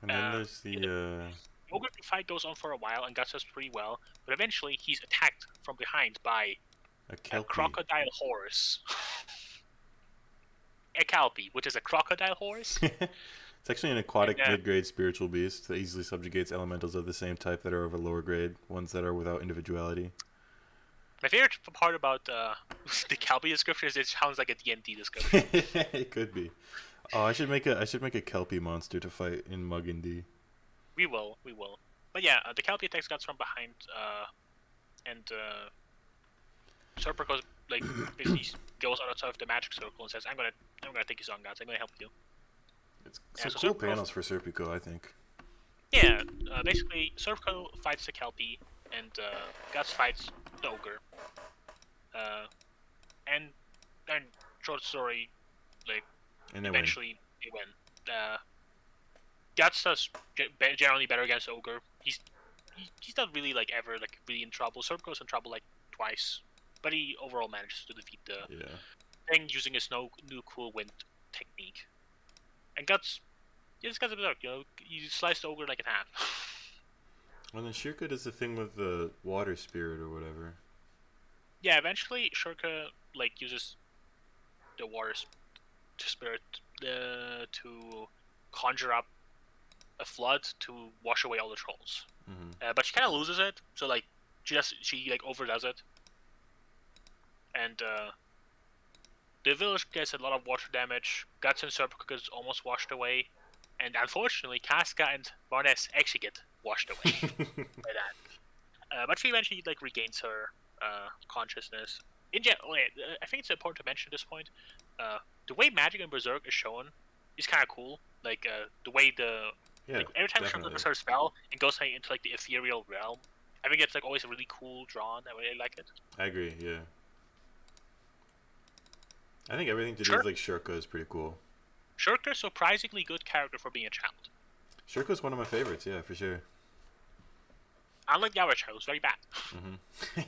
And then there's the The ogre fight goes on for a while and Guts does pretty well, but eventually he's attacked from behind by a a kelpie. crocodile horse. A Calpy, which is a crocodile horse. It's actually an And aquatic mid-grade spiritual beast that easily subjugates elementals of the same type that are of a lower grade, ones that are without individuality. my favorite part about the Calpy description is it sounds like a D&D description. It could be. Oh, I should make a kelpie monster to fight in Mug and D. We will. But yeah, the Calpy attacks Guts from behind, and Serper goes like basically goes outside of the magic circle and says, I'm gonna take his on, Guts. I'm gonna help you." It's Yeah, some so cool Serper panels for Serpico, I think. yeah, basically Serpico fights the Kelpie and Guts fights the ogre. And then short story, like And they win. eventually they win. Guts does generally better against the ogre. He's not really like ever like really in trouble. Serpico's in trouble like twice, but he overall manages to defeat the Yeah. thing using his new cool wind technique. And Guts, yeah, this guy's a berserk. You slice the ogre like in half. And then Shirka does the thing with the water spirit or whatever. Yeah, eventually Shurka like uses the water spirit to conjure up a flood to wash away all the trolls. Mm-hmm. But she kind of loses it, so like she like overdoes it, and the village gets a lot of water damage. Guts and Serpico gets almost washed away, and unfortunately, Casca and Varnes actually get washed away by that. But she eventually like regains her consciousness. I think it's important to mention at this point. The way Magic and Berserk is shown is kind of cool. Like the way Yeah, like every time definitely. Shurika does her spell, it goes like, into like the ethereal realm. I think it's like always really cool drawn. I really like it. I agree, yeah. I think everything to do Sure. with like Shirka is pretty cool. Shurika's surprisingly good character for being a child. Shirka's one of my favorites, yeah, for sure. Unlike the other child, who's very bad. Mm-hmm.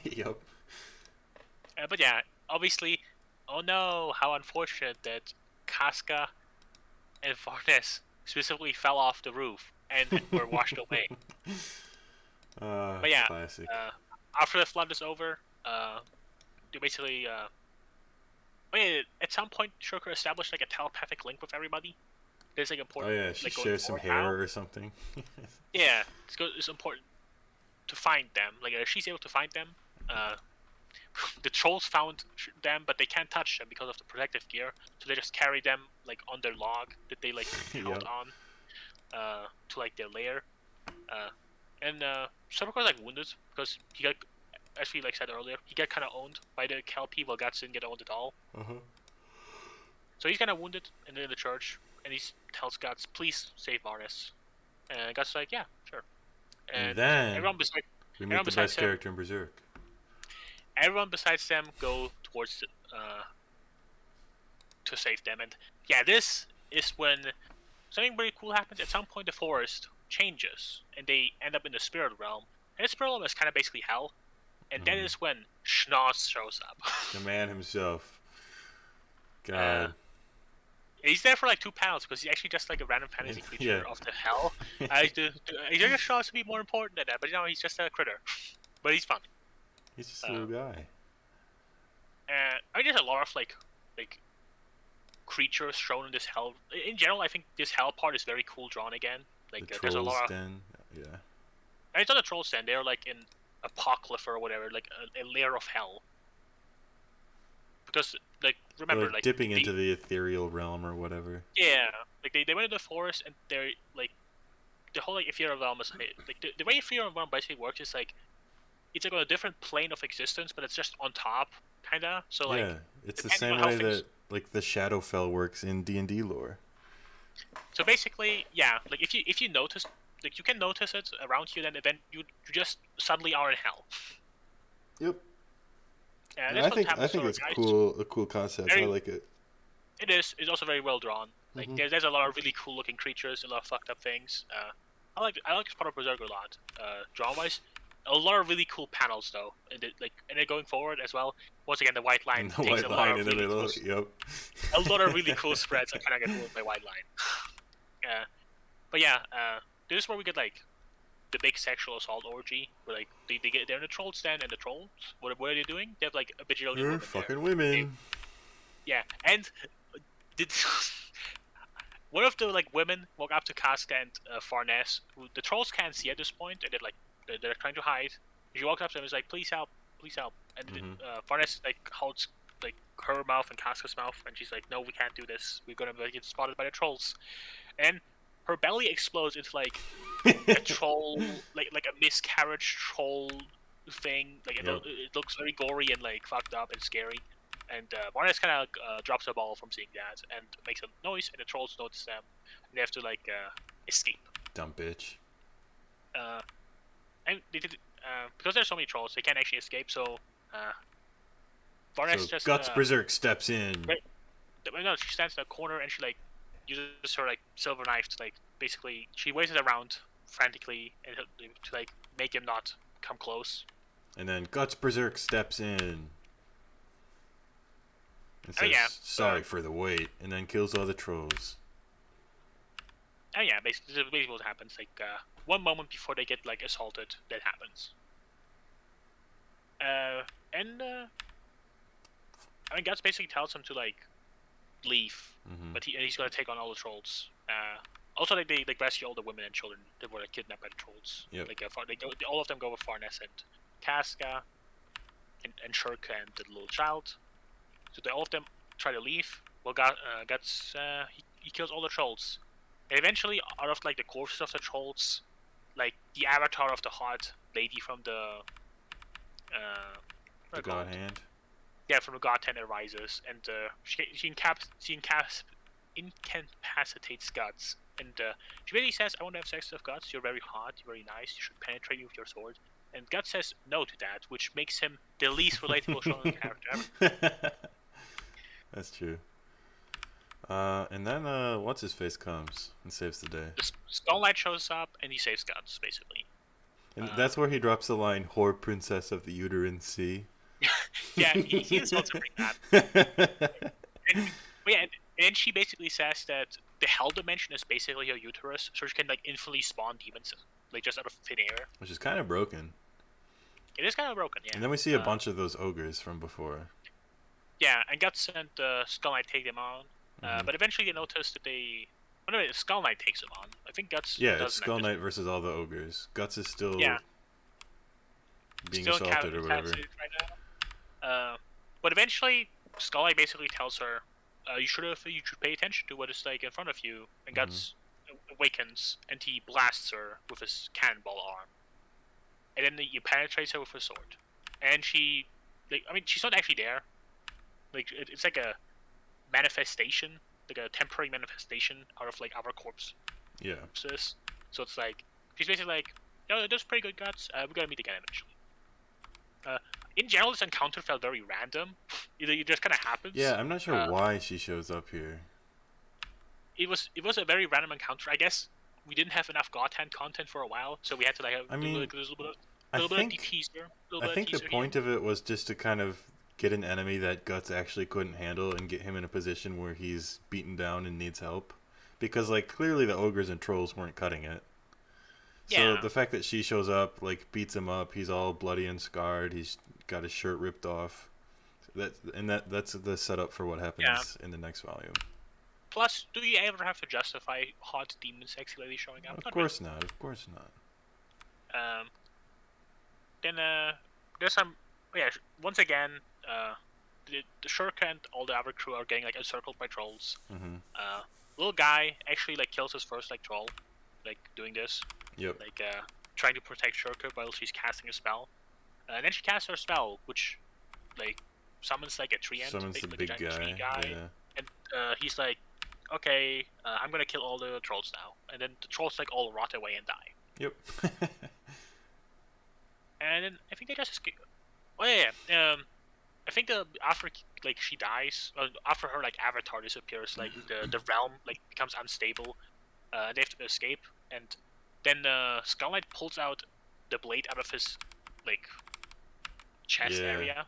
Yep. But yeah, obviously, oh no, how unfortunate that Casca and Varnes specifically fell off the roof and were washed away. But yeah, classic. after the flood is over, they basically, at some point, Shurika established like a telepathic link with everybody. There's like Oh important. yeah, she like, shares some hair now. or something. Yeah, it's important to find them. Like she's able to find them. The trolls found them, but they can't touch them because of the protective gear. So they just carry them like on their log that they like count Yep. on to like their lair. And Serpico's like wounded because he got, as we like said earlier, he got kind of owned by the Kelpie while Guts didn't get owned at all. Uh-huh. So he's kind of wounded in the church, and he tells Guts, "Please save Varus." And Guts is like, "Yeah, sure." And then everyone besides we meet the besides best him, character in Berserk. everyone besides them go towards to save them. And yeah, this is when something very cool happens. At some point, the forest changes, and they end up in the spirit realm. And the spirit realm is kind of basically hell. And that is when Schnoz shows up. The man himself. God. He's there for like 2 pounds because he's actually just like a random fantasy creature Yeah. of the hell. He just shows to be more important than that, but he's just a critter. But he's fun. He's just a little guy. I mean, there's a lot of like creatures shown in this hell. In general, I think this hell part is very cool drawn again. Like The there's a Trolls lot of. Den. Yeah. And it's not a troll's den. They're like in Apocrypha or whatever, like a layer of hell. Because like remember, Like like dipping into the ethereal realm or whatever. yeah, like they went into the forest and they're like the whole like ethereal realm is like the way ethereal realm basically works is like it's like on a different plane of existence, but it's just on top, kinda. So like yeah, it's the depending same on how way things. that like the Shadowfell works in D&D lore. So basically, yeah, like if you notice like you can notice it around you, then you just suddenly are in hell. Yep. And And that's I what think happens to our it's guys. a cool concept. I Very, like it. it is. It's also very well drawn. Like Hmm. there's a lot of really cool looking creatures, a lot of fucked up things. I like Part of Berserk a lot. Drawn wise, a lot of really cool panels though. And then going forward as well. Once again, the white line And the takes white a lot line of in the really cool, middle. Yep. a lot of really cool spreads. I kind of get ruled by white line. But yeah, this is where we get like the big sexual assault orgy, where like they're in the troll stand, and the trolls, what are they doing? They have like a bajillion They're women there. fucking women. Yeah, and did one of the like women walk up to Casca and Farnes, who the trolls can't see at this point, and they're trying to hide. She walks up to them and is like, please help," and Farnes like holds like her mouth and Casca's mouth, and she's like, "No, we can't do this. We're gonna get spotted by the trolls," and her belly explodes into like a troll, like a miscarriage troll thing. Like Yep. it looks very gory and like fucked up and scary. And Barnes kind of drops a ball from seeing that and makes a noise, and the trolls notice them, and they have to like escape. Dumb bitch. Uh, and they did because there's so many trolls, they can't actually escape. So Barnes So just Guts Berserk steps in. right, no, she stands in a corner and she like uses her like silver knife to like basically she waves it around frantically and to like make him not come close. And then Guts Berserk steps in. And says, yeah, sorry for the wait. And then kills all the trolls. And yeah, basically what happens. Like one moment before they get like assaulted, that happens. And I mean, Guts basically tells him to like leave, but he's gonna take on all the trolls. Also, like they like rescue all the women and children that were like kidnapped by the trolls. Yep. Like all of them go with Farnes and Casca, and Shurka and the little child. So all of them try to leave. Well, Guts he kills all the trolls. And eventually, out of like the corpses of the trolls, like the avatar of the hot lady from the God hand. Yeah, from the god hand arises, and she incapacitates Guts, and she basically says, "I want to have sex with Guts. You're very hot. You're very nice. You should penetrate me with your sword." And Guts says no to that, which makes him the least relatable shonen character ever. That's true. And then what's his face comes and saves the day. The Skull Knight shows up and he saves Guts, basically. And that's where he drops the line, "Whore princess of the uterine sea." Yeah, he is supposed to bring that. And then she basically says that the hell dimension is basically her uterus, so she can like infinitely spawn demons, like just out of thin air. Which is kind of broken. It is kind of broken, yeah. And then we see a bunch of those ogres from before. Yeah, and Guts and Skull Knight take them on. But eventually they notice that they... Oh, no, Skull Knight takes them on. I think Guts Yeah, it's Skull Knight versus all the ogres. Guts is still being assaulted or whatever. Right now. But eventually, Skull Knight basically tells her, you should pay attention to what is like in front of you. And Guts awakens, and he blasts her with his cannonball arm. And then he penetrates her with his sword. And she... Like, I mean, she's not actually there. Like, it's like a manifestation, like a temporary manifestation out of like our corpses. Yeah. So it's like she's basically like, "Yo, that's pretty good, Guts. We're gonna meet again eventually." In general, this encounter felt very random. It just kind of happens. Yeah, I'm not sure why she shows up here. It was a very random encounter. I guess we didn't have enough God Hand content for a while, so we had to like do like a little bit of teaser. I think the point of it was just to kind of get an enemy that Guts actually couldn't handle and get him in a position where he's beaten down and needs help. Because, like, clearly the ogres and trolls weren't cutting it. So the fact that she shows up, like, beats him up, he's all bloody and scarred, he's got his shirt ripped off. That's the setup for what happens in the next volume. Plus, do you ever have to justify hot demon sexy lady showing up? Of course not. Then there's some... Yeah, once again... the Shurka and all the other crew are getting like encircled by trolls. Little guy actually like kills his first like troll, like doing this. Yep. Like trying to protect Shurka while she's casting a spell. And then she casts her spell, which like summons like a tree ant. Summons the big guy. Yeah. And he's like, okay, I'm gonna kill all the trolls now, and then the trolls like all rot away and die. Yep. And then I think they just escape. Oh yeah. I think after like she dies, after her like avatar disappears, like the realm like becomes unstable. They have to escape, and then Skull Knight pulls out the blade out of his like chest Yeah. area.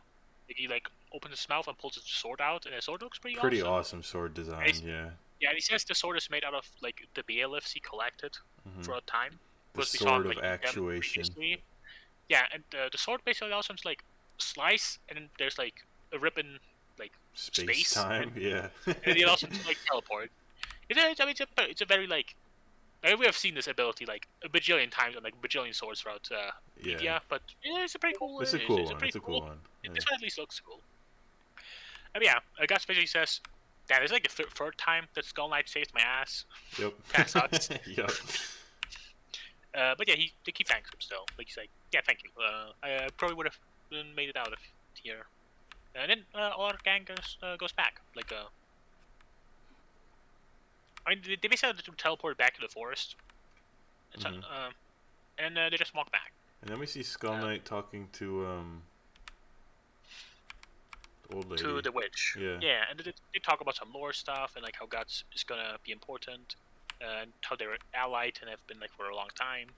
Like, he like opens his mouth and pulls his sword out, and the sword looks pretty Pretty awesome. awesome sword design, yeah. Yeah, and he says the sword is made out of like the bailiffs he collected for a time. The Because we saw him sword like of eat them actuation. previously. Yeah, and the sword basically allows him to like slice, and then there's like a rip in like Space time, and, yeah. and it allows him to like teleport. It's a very like we have seen this ability like a bajillion times on like bajillion swords throughout Yeah. media, but it's a pretty cool. It's a cool It's a one. pretty It's a cool. cool one. Yeah. This one at least looks cool. Yeah, Gus basically says that is like the third time that Skull Knight saved my ass. Yep. That sucks. Yep. But yeah, he thanks him still. Like he's like, yeah, thank you. I probably would have made it out of here. And then all our gang goes back. Like I mean, they basically had to teleport back to the forest. And they just walk back. And then we see Skull Knight talking to the old lady. To the witch. Yeah. Yeah, and they talk about some lore stuff and like how Guts is gonna be important, and how they're allied and have been like for a long time.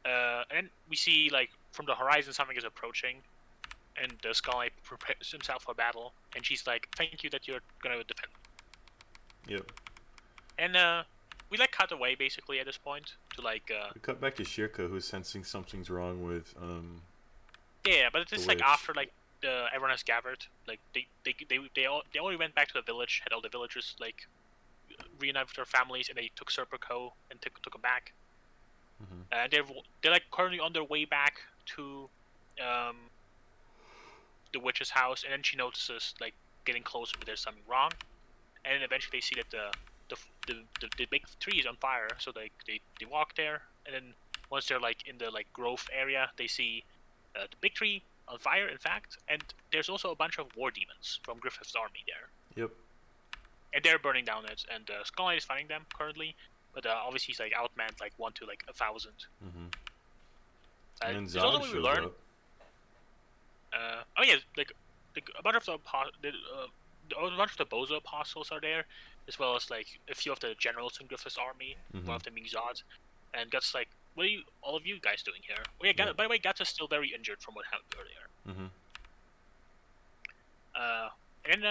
And then we see like from the horizon something is approaching, and the Skull Knight prepares himself for battle, and she's like, "Thank you that you're gonna defend." Yep. And we like cut away basically at this point to like. We cut back to Shirka, who's sensing something's wrong with Yeah, but it's like witch. after like everyone has gathered. Like they already went back to the village, had all the villagers like reunited with their families, and they took Serpico and took them back. And they're like currently on their way back to the witch's house, and then she notices like getting closer, but there's something wrong. And then eventually they see that the big tree is on fire, so they walk there, and then once they're like in the like grove area, they see the big tree on fire, in fact, and there's also a bunch of war demons from Griffith's army there. Yep. And they're burning down it, and Skull Knight is fighting them currently, but obviously he's like outmanned like 1 to like 1,000. And then there's also Zod what we shows learn. up. Oh yeah, like a bunch of a bunch of the Bozo apostles are there, as well as like a few of the generals in Griffith's army. One of them being Zod, and Guts like, "What are all of you guys doing here?" Oh yeah, by the way, Guts is still very injured from what happened earlier. And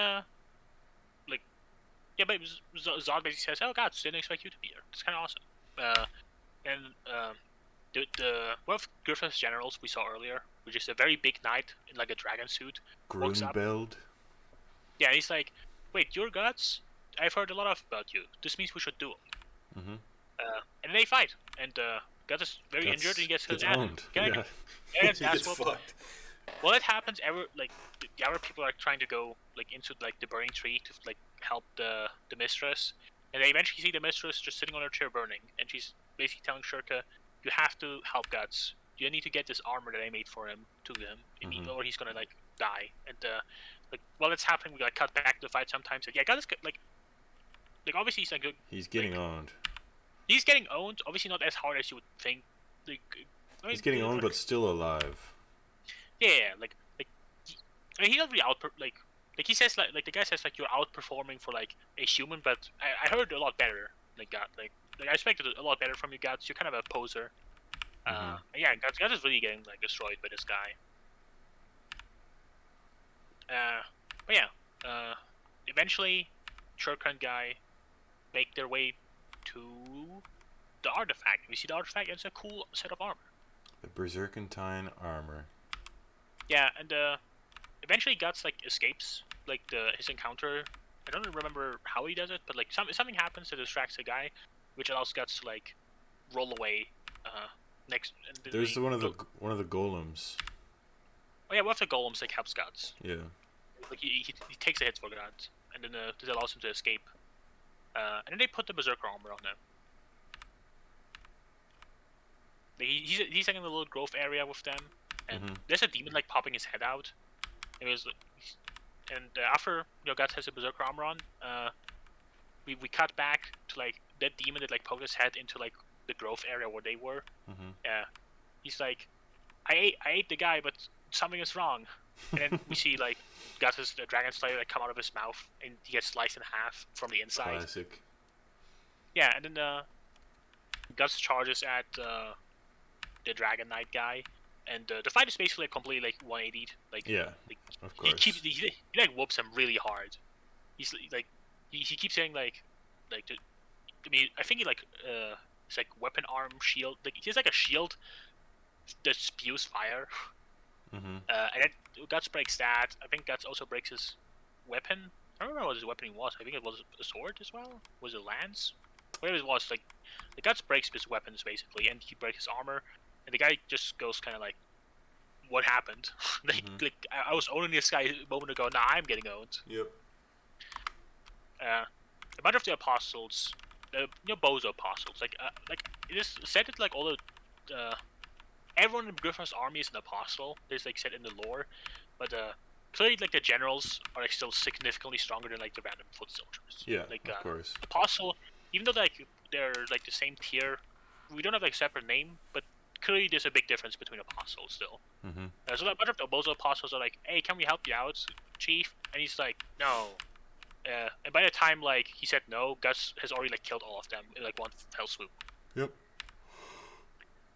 like, yeah, but Zod basically says, "Oh, Guts, didn't expect you to be here. It's kind of awesome." And the one of Griffith's generals we saw earlier, which is a very big knight in like a dragon suit, walks up. Grunbeld. Yeah, he's like, "Wait, your Guts? I've heard a lot about you. This means we should do them." And they fight, and Guts is very injured, and he gets owned. Yeah. Gets ass whooped. Well, it happens. The other people are trying to go like into like the burning tree to like help the mistress, and they eventually see the mistress just sitting on her chair burning, and she's basically telling Shirka, "You have to help Guts. You need to get this armor that I made for him to him, or he's gonna like die." And like while it's happening, we like cut back to the fight sometimes. And yeah, Guts like obviously he's like he's getting owned. He's getting owned. Obviously not as hard as you would think. Like, I mean, he's getting owned, but still alive. Yeah, like I mean, he's not really like he says like the guy says like you're outperforming for like a human, but I heard a lot better. Like I expected a lot better from you guys. You're kind of a poser. Yeah, Guts is really getting like destroyed by this guy. But yeah, eventually, Shirka and Guy make their way to the artifact. We see the artifact, and it's a cool set of armor. The Berserkentine armor. Yeah, and eventually Guts like escapes like his encounter. I don't remember how he does it, but like something happens that distracts the guy, which allows Guts to like roll away. Next, there's one of the golems. Oh yeah, one of the golems like helps Guts. Yeah. Like he takes the hits for Guts, and then this allows him to escape. And then they put the berserker armor on him. Like, he's like in the little grove area with them, and there's a demon like popping his head out. It was, and after Guts has a berserker armor on, we cut back to like that demon that like poked his head into like the growth area where they were. He's like, I ate the guy, but something is wrong. And then we see like Guts' the dragon slayer like come out of his mouth, and he gets sliced in half from the inside. Classic. Yeah, and then Guts charges at the Dragon Knight guy, and the fight is basically like, completely like 180'd. Like like, of course. He like whoops him really hard. He's like he keeps saying like I mean I think he like it's like weapon arm shield. Like he has like a shield that spews fire. And then Guts breaks that. I think Guts also breaks his weapon. I don't remember what his weapon was. I think it was a sword as well. Was it a lance? Whatever it was, like the Guts breaks his weapons basically, and he breaks his armor. And the guy just goes kind of like, "What happened? like I was owning this guy a moment ago. Now I'm getting owned." Yep. A bunch of the apostles, Bozo apostles, like it is said that like all the everyone in Griffin's army is an apostle. There's like said in the lore, but clearly like the generals are like still significantly stronger than like the random foot soldiers. Yeah, like of course. Apostle, even though like they're like the same tier, we don't have like separate name, but clearly there's a big difference between apostles still. So a bunch of the Bozo apostles are like, "Hey, can we help you out, chief?" And he's like, "No." And by the time like he said no, Gus has already like killed all of them in like one fell swoop. Yep.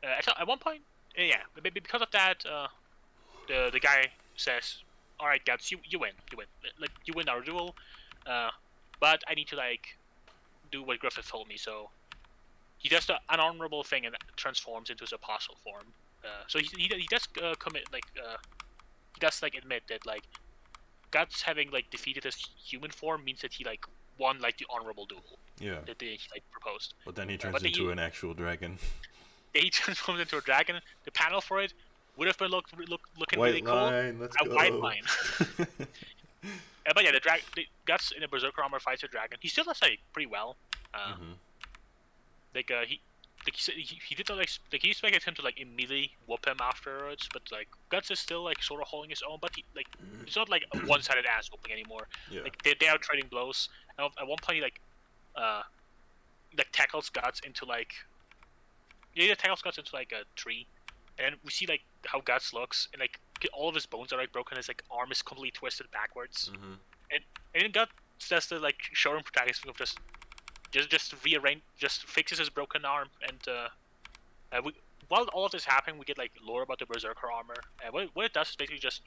At one point, yeah, because of that, the guy says, "All right, Guts, you win, like you win our duel, but I need to like do what Griffith told me." So he does the unhonorable thing and transforms into his apostle form. So he does commit like he does like admit that like Guts having like defeated his human form means that he like won like the honorable duel. Yeah. That they like proposed. But then he turns into an actual dragon. He transforms into a dragon. The panel for it would have been looking white really cool. Let's a go. white line. But yeah, the Guts in the Berserker armor fights a dragon. He still does like pretty well. Like he did like he expected him to like immediately whoop him afterwards, but like Guts is still like sort of holding his own. But he like it's not like a one-sided ass whooping anymore. Yeah. Like they are trading blows. And at one point he like tackles Guts into like tackles Guts into like a tree, and we see like how Guts looks, and like all of his bones are like broken. His like arm is completely twisted backwards, and then Guts does the like showroom protagonist of just rearrange, just fixes his broken arm, and while all of this happening, we get like lore about the Berserker armor, and what it does is basically just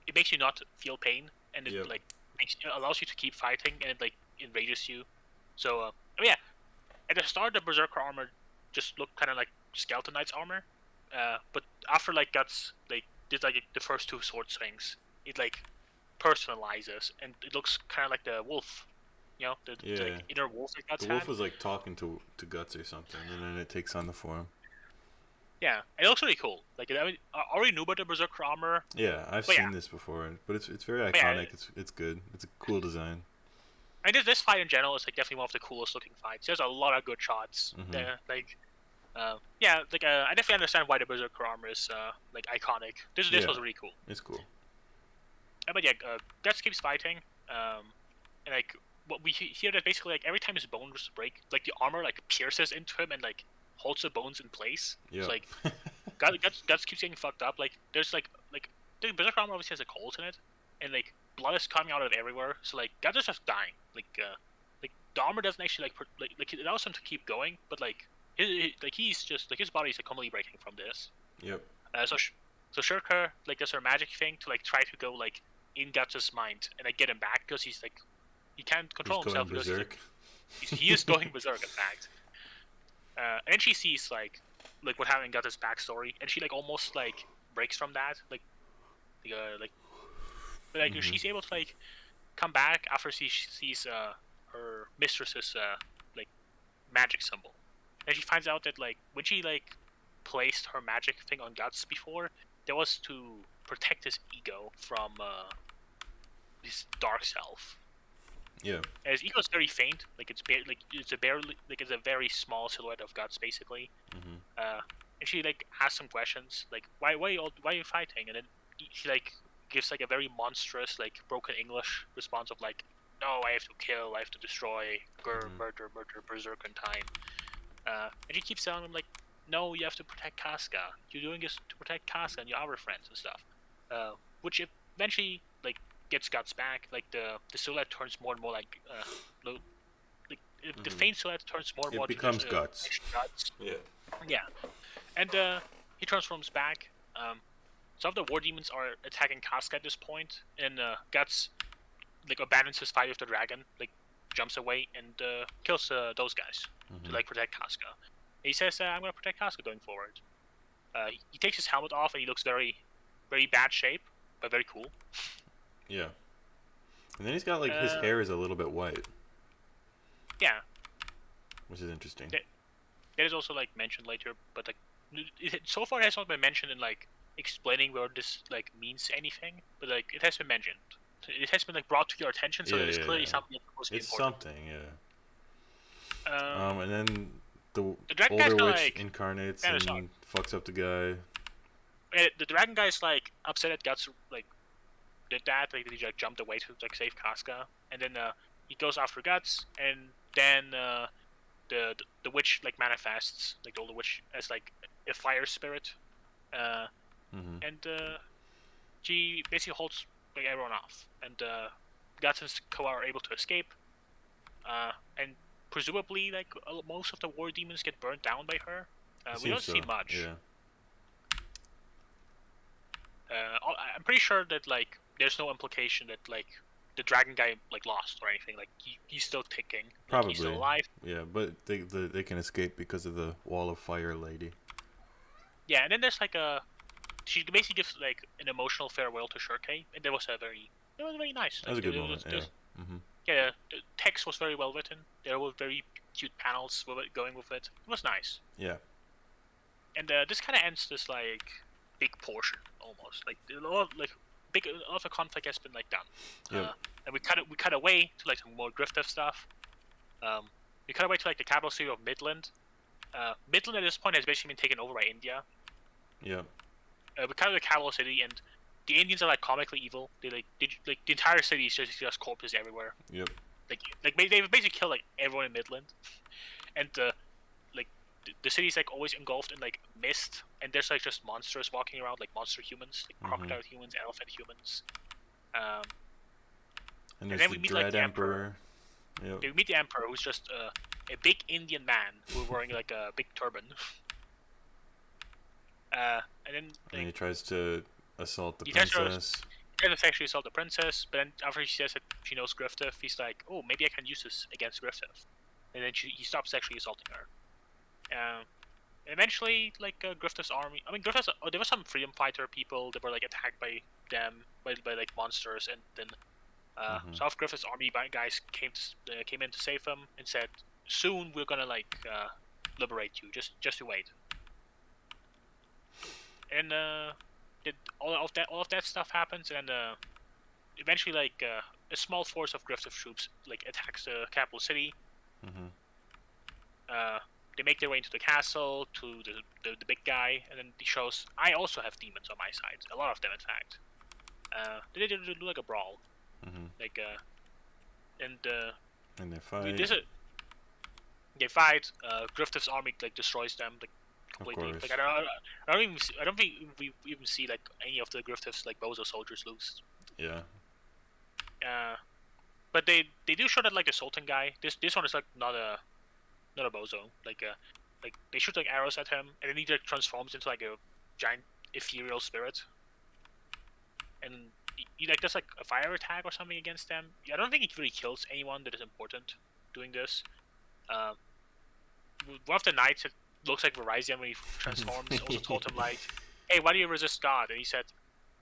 it makes you not feel pain, and it like allows you to keep fighting, and it like enrages you. So yeah, at the start the Berserker armor just looked kind of like Skeleton Knight's armor, but after like Guts like did like the first two sword swings, it like personalizes, and it looks kind of like the wolf. You know, the like, inner wolf that Guts The wolf had. was like talking to Guts or something, and then it takes on the form. Yeah, it looks really cool. Like I mean, I already knew about the Berserker armor. Yeah, I've seen this before, but it's very iconic. It's good. It's a cool design. I mean, this fight in general is like definitely one of the coolest looking fights. There's a lot of good shots. Like, I definitely understand why the Berserker armor is like iconic. This was really cool. It's cool. But yeah, Guts keeps fighting, and like what we hear that basically like every time his bones break, like the armor like pierces into him and like holds the bones in place. Yeah. So, like Guts keeps getting fucked up. Like there's like the Berserker armor obviously has a cold in it, and like blood is coming out of it everywhere. So like Guts is just dying. Like the armor doesn't actually like it allows him to keep going, but like he's just like his body's like completely breaking from this. Yep. So Shirker like does her magic thing to like try to go like in Guts' mind and like get him back because he's like he can't control himself because he is going berserk in fact. And she sees like what happened in Guts' backstory, and she like almost like breaks from that she's able to like come back after she sees her mistress's like magic symbol, and she finds out that like when she like placed her magic thing on Guts before, that was to protect his ego from his dark self. Yeah. And his ego is very faint, like it's a very small silhouette of Guts basically. And she like asks some questions like why are you fighting, and then she like gives like a very monstrous like broken English response of like no, I have to kill, I have to destroy, Mhm. murder, berserk in time. And she keeps telling him like, no, you have to protect Casca. You're doing this to protect Casca and your other friends and stuff. Which eventually like gets Guts back. Like the silhouette turns more and more like like the Mhm. faint silhouette turns more and It more to this becomes guts. Guts. Yeah. Yeah, and he transforms back. Some of the war demons are attacking Casca at this point, and Guts like abandons his fight with the dragon, like jumps away and kills those guys to Mhm. like protect Casca. He says, "I'm gonna protect Casca going forward." He takes his helmet off and he looks very, very bad shape, but very cool. Yeah. And then he's got like his Uh, hair is a little bit white, yeah, which is interesting. that is also like mentioned later, but like so far it has not been mentioned in like explaining where this like means anything, but like it has been mentioned. It has been like brought to your attention, so Yeah, it is yeah, clearly yeah. something that's supposed to be It's important. something, yeah. Um, And then the the dragon guy's older kind of witch like incarnates kind of shocked. and fucks up the guy. The dragon guy's like upset at Guts like did that, like he like jumped away to like save Casca, and then he goes after Guts, and then the witch like manifests, like the older witch, as like a fire spirit, uh, Mhm. and she basically holds like everyone off, and Guts and Koa are able to escape, and presumably like most of the war demons get burnt down by her. It We seems don't see so. much. Yeah. I'm pretty sure that like there's no implication that like the dragon guy like lost or anything. Like he's still ticking. Like he's still Probably. alive. Yeah, but they can escape because of the wall of fire lady. Yeah, and then there's like a she basically gives like an emotional farewell to Shirkei, and it was very nice. That was Like a good moment. Yeah. there's Mhm. yeah, the text was very well written. There were very cute panels with it, going with it. It was nice. Yeah. And this kind of ends this like big portion almost. Like a lot of, like big a lot of the conflict has been like done. Yep. And we cut away to like some more Grifter stuff. We cut away to like the capital city of Midland. Midland at this point has basically been taken over by India. Yep. We cut to the capital city, and the Indians are like comically evil. Like the entire city is just corpses everywhere. Yep. Like they've basically killed like everyone in Midland, and like the city's like always engulfed in like mist, and there's like just monsters walking around, like monster humans, like Mhm. crocodile humans, elephant humans. Um, And and there's then the we meet like Dread the emperor. Emperor. Yep. We meet the emperor, who's just a big Indian man who's wearing like a big turban. And then And like he tries to assault the he tries princess. to sexually assault the princess, but then after she says that she knows Griffith, he's like, oh, maybe I can use this against Griffith. And then he stops sexually assaulting her. Eventually, like Griffith's army. I mean, there were some freedom fighter people that were like attacked by them by like monsters, and then Mhm. some of Griffith's army guys came in to save them and said, "Soon we're gonna like liberate you. Just to wait." And did all of that stuff happens, and eventually like a small force of Griffith troops like attacks the capital city. Mhm. They make their way into the castle to the big guy, and then he shows I also have demons on my side. A lot of them, in fact. They do like a brawl, Mhm. like and And they fight. this they fight. Griffith's army like destroys them like Of completely. course. Like I don't even I don't think we even see like any of the Griffith's like bozo soldiers lose. Yeah. Uh, but they do show that like the Sultan guy. This one is like not a bozo. Like they shoot like arrows at him, and then he like transforms into like a giant ethereal spirit, and he like does like a fire attack or something against them. I don't think he really kills anyone that is important doing this. Uh, one of the knights that looks like Verizon when he transforms also told him like, "Hey, why do you resist God?" And he said,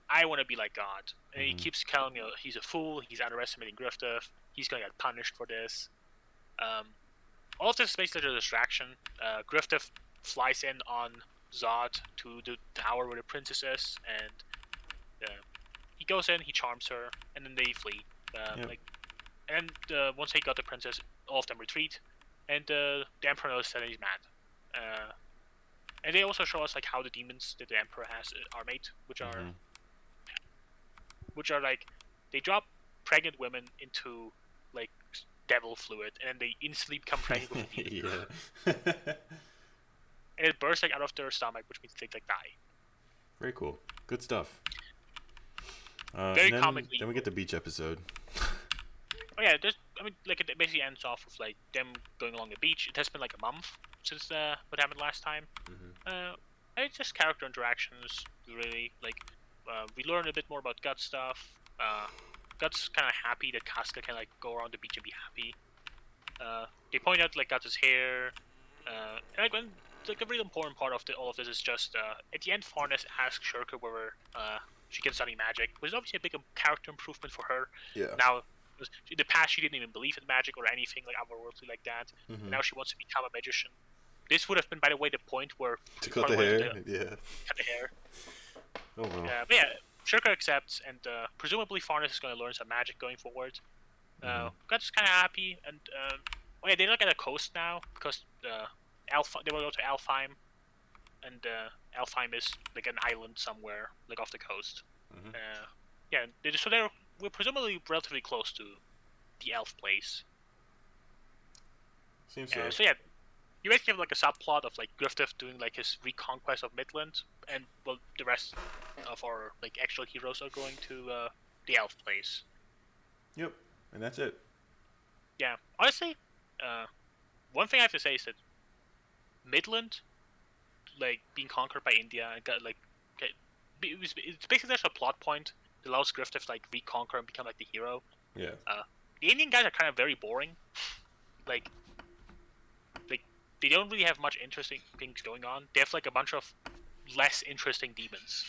"I want to be like God." And he Mhm. keeps telling you he's a fool. He's underestimating Griffith. He's gonna get punished for this. Um, all of this is basically a distraction. Griffith flies in on Zod to the tower where the princess is, and he goes in, he charms her, and then they flee. Yep. Like, and once they got the princess, all of them retreat, and the emperor knows that he's mad. And they also show us like how the demons that the emperor has are made, Mhm. which are like they drop pregnant women into like devil fluid, and then they instantly become pregnant with a demon. Yeah. And it bursts like out of their stomach, which means they like die. Very cool. Good stuff. Very And comically. then we get the beach episode. Oh yeah, like it basically ends off with like them going along the beach. It has been like a month since what happened last time. Mm-hmm. It's just character interactions, really. Like, we learn a bit more about Guts stuff. Guts kind of happy that Casca can like go around the beach and be happy. They point out like Guts' hair. And, like when like a really important part of all of this is just at the end, Farnes asks Shirka whether she can study magic, which is obviously a big character improvement for her. Yeah. Now, in the past, she didn't even believe in magic or anything like otherworldly like that. Mm-hmm. And now she wants to become a magician. This would have been, by the way, the point where to cut the hair. Yeah. Cut the hair. Oh well. But yeah, Shirka accepts, and presumably Farnes is going to learn some magic going forward. Guts kind of happy, and oh yeah, they look at a coast now because they will go to Alfheim, and Alfheim is like an island somewhere, like off the coast. Mm-hmm. Yeah, we're presumably relatively close to the elf place. Seems so. So yeah, you basically have like a subplot of like Griffith doing like his reconquest of Midland, and well, the rest of our like actual heroes are going to the elf place. Yep, and that's it. Yeah, honestly, one thing I have to say is that Midland, like being conquered by India, and got like it's basically just a plot point that allows Griff to like reconquer and become like the hero. Yeah. The Indian guys are kind of very boring. like they don't really have much interesting things going on. They have like a bunch of less interesting demons.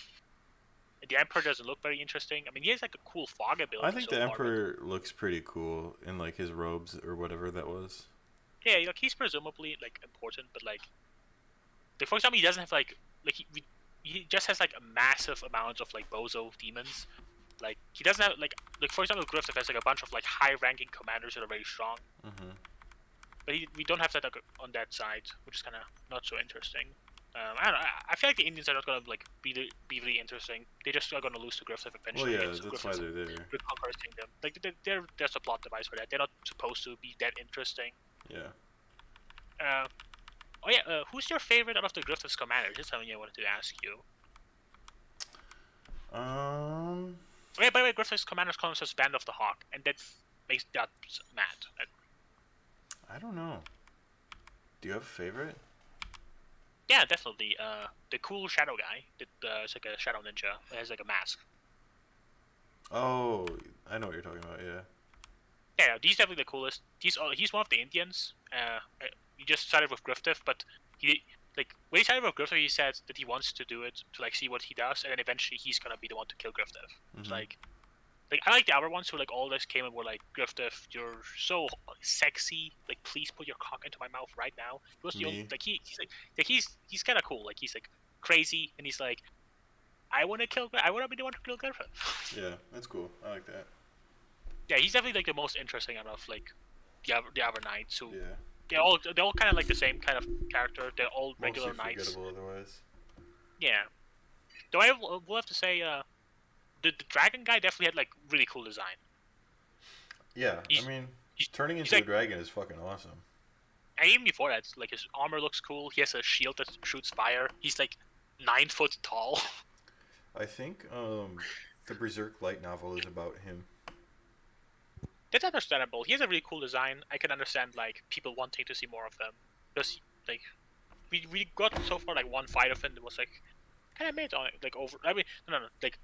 And the Emperor doesn't look very interesting. I mean, he has like a cool fog ability. I think the Emperor looks pretty cool in like his robes or whatever that was. Yeah, like he's presumably like important, but like for example, he doesn't have like he just has like a massive amount of like bozo demons. Like he doesn't have like for example, Griffith has like a bunch of like high-ranking commanders that are very strong. Mm-hmm. But we don't have that like, on that side, which is kind of not so interesting. I don't know. I feel like the Indians are not gonna like be really interesting. They just are gonna lose to Griffith eventually. Well, yeah, that's why they're there. Conqueror's Kingdom. Like they're just a plot device for that. They're not supposed to be that interesting. Yeah. Oh yeah. Who's your favorite out of the Griffith's commanders? That's something I wanted to ask you. Oh yeah, by the way, Griffith's commanders call themselves Band of the Hawk, and that makes that mad. I don't know. Do you have a favorite? Yeah, definitely. The cool shadow guy that is like a shadow ninja. It has like a mask. Oh, I know what you're talking about. Yeah. Yeah, he's definitely the coolest. He's one of the Indians. He just started with Griffith, but he when he started with Griffith, he said that he wants to do it to like see what he does, and then eventually he's gonna be the one to kill Griffith. Mm-hmm. It's like I like the other ones who like all this came and were like, Griffith, you're so sexy. Like, please put your cock into my mouth right now. He was the only, like he's kind of cool. Like he's like crazy, and he's like, I want to be the one to kill Griffith. Yeah, that's cool. I like that. Yeah, he's definitely like the most interesting out of like the other knights. Who they're all kind of like the same kind of character. They're all regular knights. Forgettable otherwise. Yeah, though will have to say, the dragon guy definitely had like really cool design. Yeah, I mean, turning into a dragon is fucking awesome. And even before that, like his armor looks cool. He has a shield that shoots fire. He's like 9 foot tall. I think the Berserk light novel is about him. That's understandable. He has a really cool design. I can understand like people wanting to see more of them, because like we got so far like one fight of him that was like kind of made on like over. I mean, no, like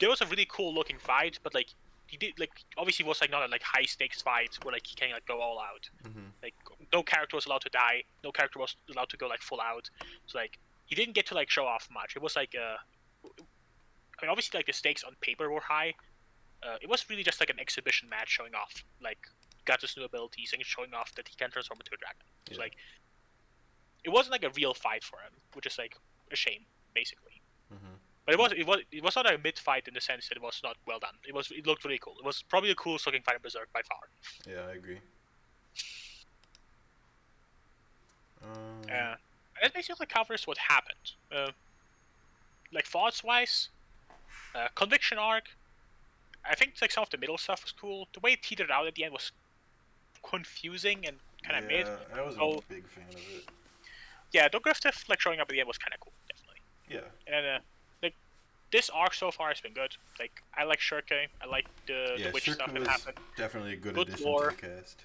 there was a really cool looking fight, but like he did like obviously it was like not a like high stakes fight where like he can like go all out. Mm-hmm. Like no character was allowed to die. No character was allowed to go like full out. So like he didn't get to like show off much. It was like I mean obviously like the stakes on paper were high. It was really just like an exhibition match showing off like Guts' new abilities and showing off that he can transform into a dragon. Yeah. So like it wasn't like a real fight for him, which is like a shame basically. Mm-hmm. But it was not a mid fight in the sense that it was not well done. It looked really cool. It was probably the coolest looking fight in Berserk by far. Yeah, I agree. It basically covers what happened. Like thoughts wise, conviction arc. I think like some of the middle stuff was cool. The way it teetered out at the end was confusing and kind of mid. Yeah, I wasn't So a big fan of it. yeah, the Griffith like showing up at the end was kind of cool, definitely. Yeah. And like this arc so far has been good. Like I like Shirke, I like the Yeah, witch Shirka stuff that was happened. definitely a good Good addition to the lore. cast.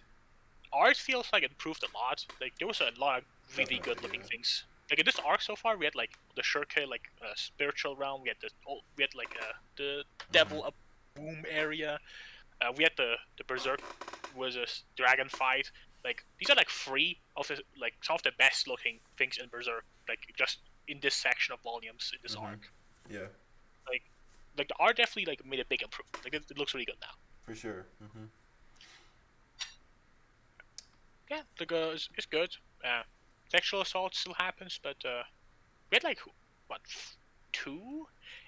Art feels like it improved a lot. Like there was a lot of really Definitely, good looking yeah. things. Like in this arc so far, we had like the Shirke like spiritual realm. We had like the devil up boom area. We had the berserk was a dragon fight. Like these are like three of the like some of the best looking things in berserk. Like just in this section of volumes in this arc. Yeah, Like like the art definitely like made a big improvement. Like it looks really good now. for sure. Yeah, the girl is good. Sexual assault still happens, but we had like what 2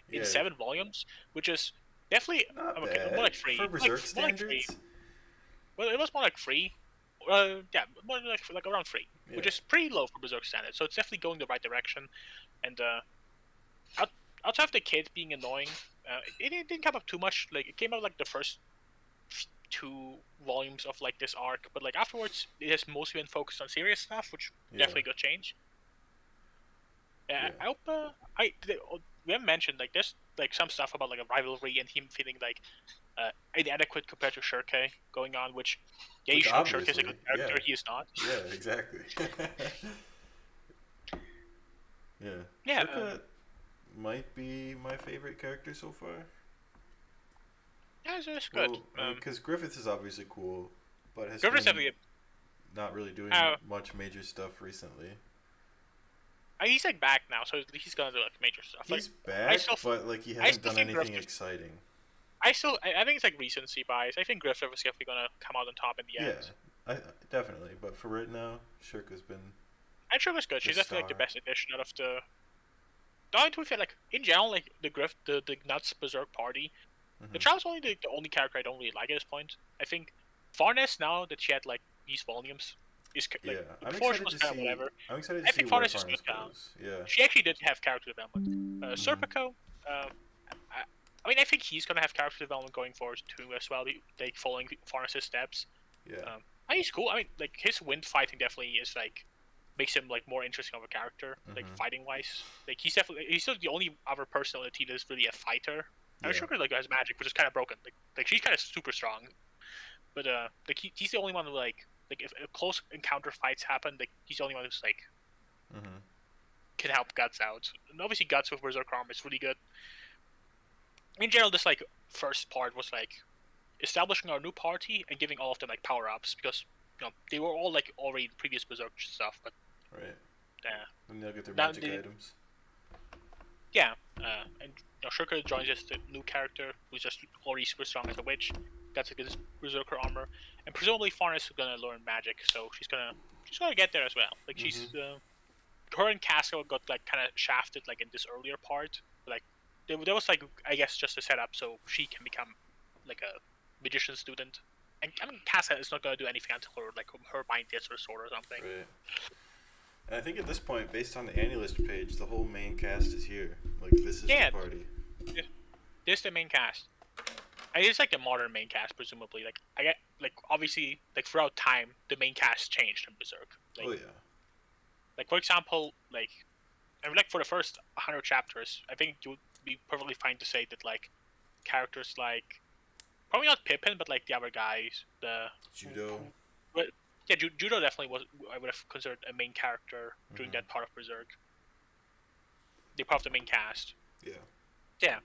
in Yeah, 7 volumes, which is definitely not okay. More bad like for 3, Berserk more like 3. standards. Well, it was more like 3. Yeah, more like around 3, Yeah. which is pretty low for Berserk standards. So it's definitely going the right direction. And out, outside of the kid being annoying, it didn't come up too much. Like it came out like the first 2 volumes of like this arc, but like afterwards, it has mostly been focused on serious stuff, which Yeah. definitely good change. Yeah. I hope we haven't mentioned like there's like some stuff about like a rivalry and him feeling like inadequate compared to Shirke going on, which yeah, you Which showed Shirke is a obviously, good yeah, character. He is not. yeah, exactly. Yeah, Yeah, Shirka might be my favorite character so far. yeah, it's good. Well, I mean, because Griffith is obviously cool, but has Griffith's been definitely not really doing uh, much major stuff recently. he's like back now, so he's gonna do like major stuff. He's Like I back, still but like he I hasn't still done think anything Griffith. exciting. I think it's like recency bias. I think Griffith is definitely gonna come out on top in the Yeah, end. definitely. But for right now, Shirka's been And Shirka's good. the She's definitely like the star. best addition out of the. Though to be fair, like in general, like the Nuts Berserk party, the Hmm. Child's only the only character I don't really like at this point. I think Farnes now that she had like these volumes is like Yeah, I'm before she excited was to kind of see. whatever. I'm excited I to see think where Farnes is good Farnes now. goes. Yeah. She actually did have character development. Hmm. Serpico, I mean, I think he's gonna have character development going forward too as well. Like following Farnes' steps. Yeah. I think he's cool. I mean, like his wind fighting definitely is like makes him like more interesting of a character, like Hmm. fighting wise. Like he's still the only other person on the team that's really a fighter. I'm Yeah. sure like has magic, which is kind of broken. Like she's kind of super strong, but like he's the only one who like if close encounter fights happen, like he's the only one who's like Hmm. can help Guts out. And obviously Guts with Berserk Arm is really good. In general, this like first part was like establishing our new party and giving all of them like power ups because they were all like already previous Berserk stuff, but Right. uh, And they'll get their now magic items. yeah, and Shirka joins as the new character who's just already super strong as a witch. Got like this berserker armor, and presumably Farnes is gonna learn magic, so she's gonna get there as well. Like she's her and Casco got like kind of shafted like in this earlier part. Like there was like I guess just a setup so she can become like a magician student. And I mean Casca is not gonna do anything until her mind gets restored or something. Right. And I think at this point, based on the Annulist page, the whole main cast is here. Like this is Yeah, the party. this is the main cast. And it's like the modern main cast, presumably. Like I get like obviously like throughout time the main cast changed in Berserk. Like, Oh yeah. like for example, like I mean, like for the first 100 chapters, I think you would be perfectly fine to say that like characters like probably not Pippin, but like the other guys, the Judo. but yeah, Judo definitely was. I would have considered a main character during that part of Berserk. They're part of the main cast. Yeah. Yeah,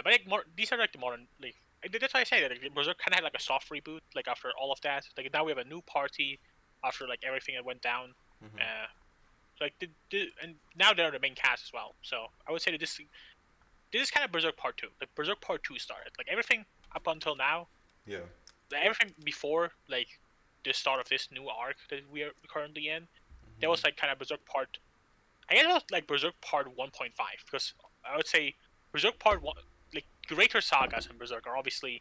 but like these are like the modern like. That's why I say that like, Berserk kind of had like a soft reboot. Like after all of that, like now we have a new party after like everything that went down. So like and now they're the main cast as well. So I would say that this is kind of Berserk Part 2. Like Berserk Part 2 started. Like everything up until now, Yeah. like, everything before like the start of this new arc that we are currently in, that was like kind of Berserk Part. I guess it was like Berserk Part 1.5 because I would say Berserk Part 1, like greater sagas in Berserk are obviously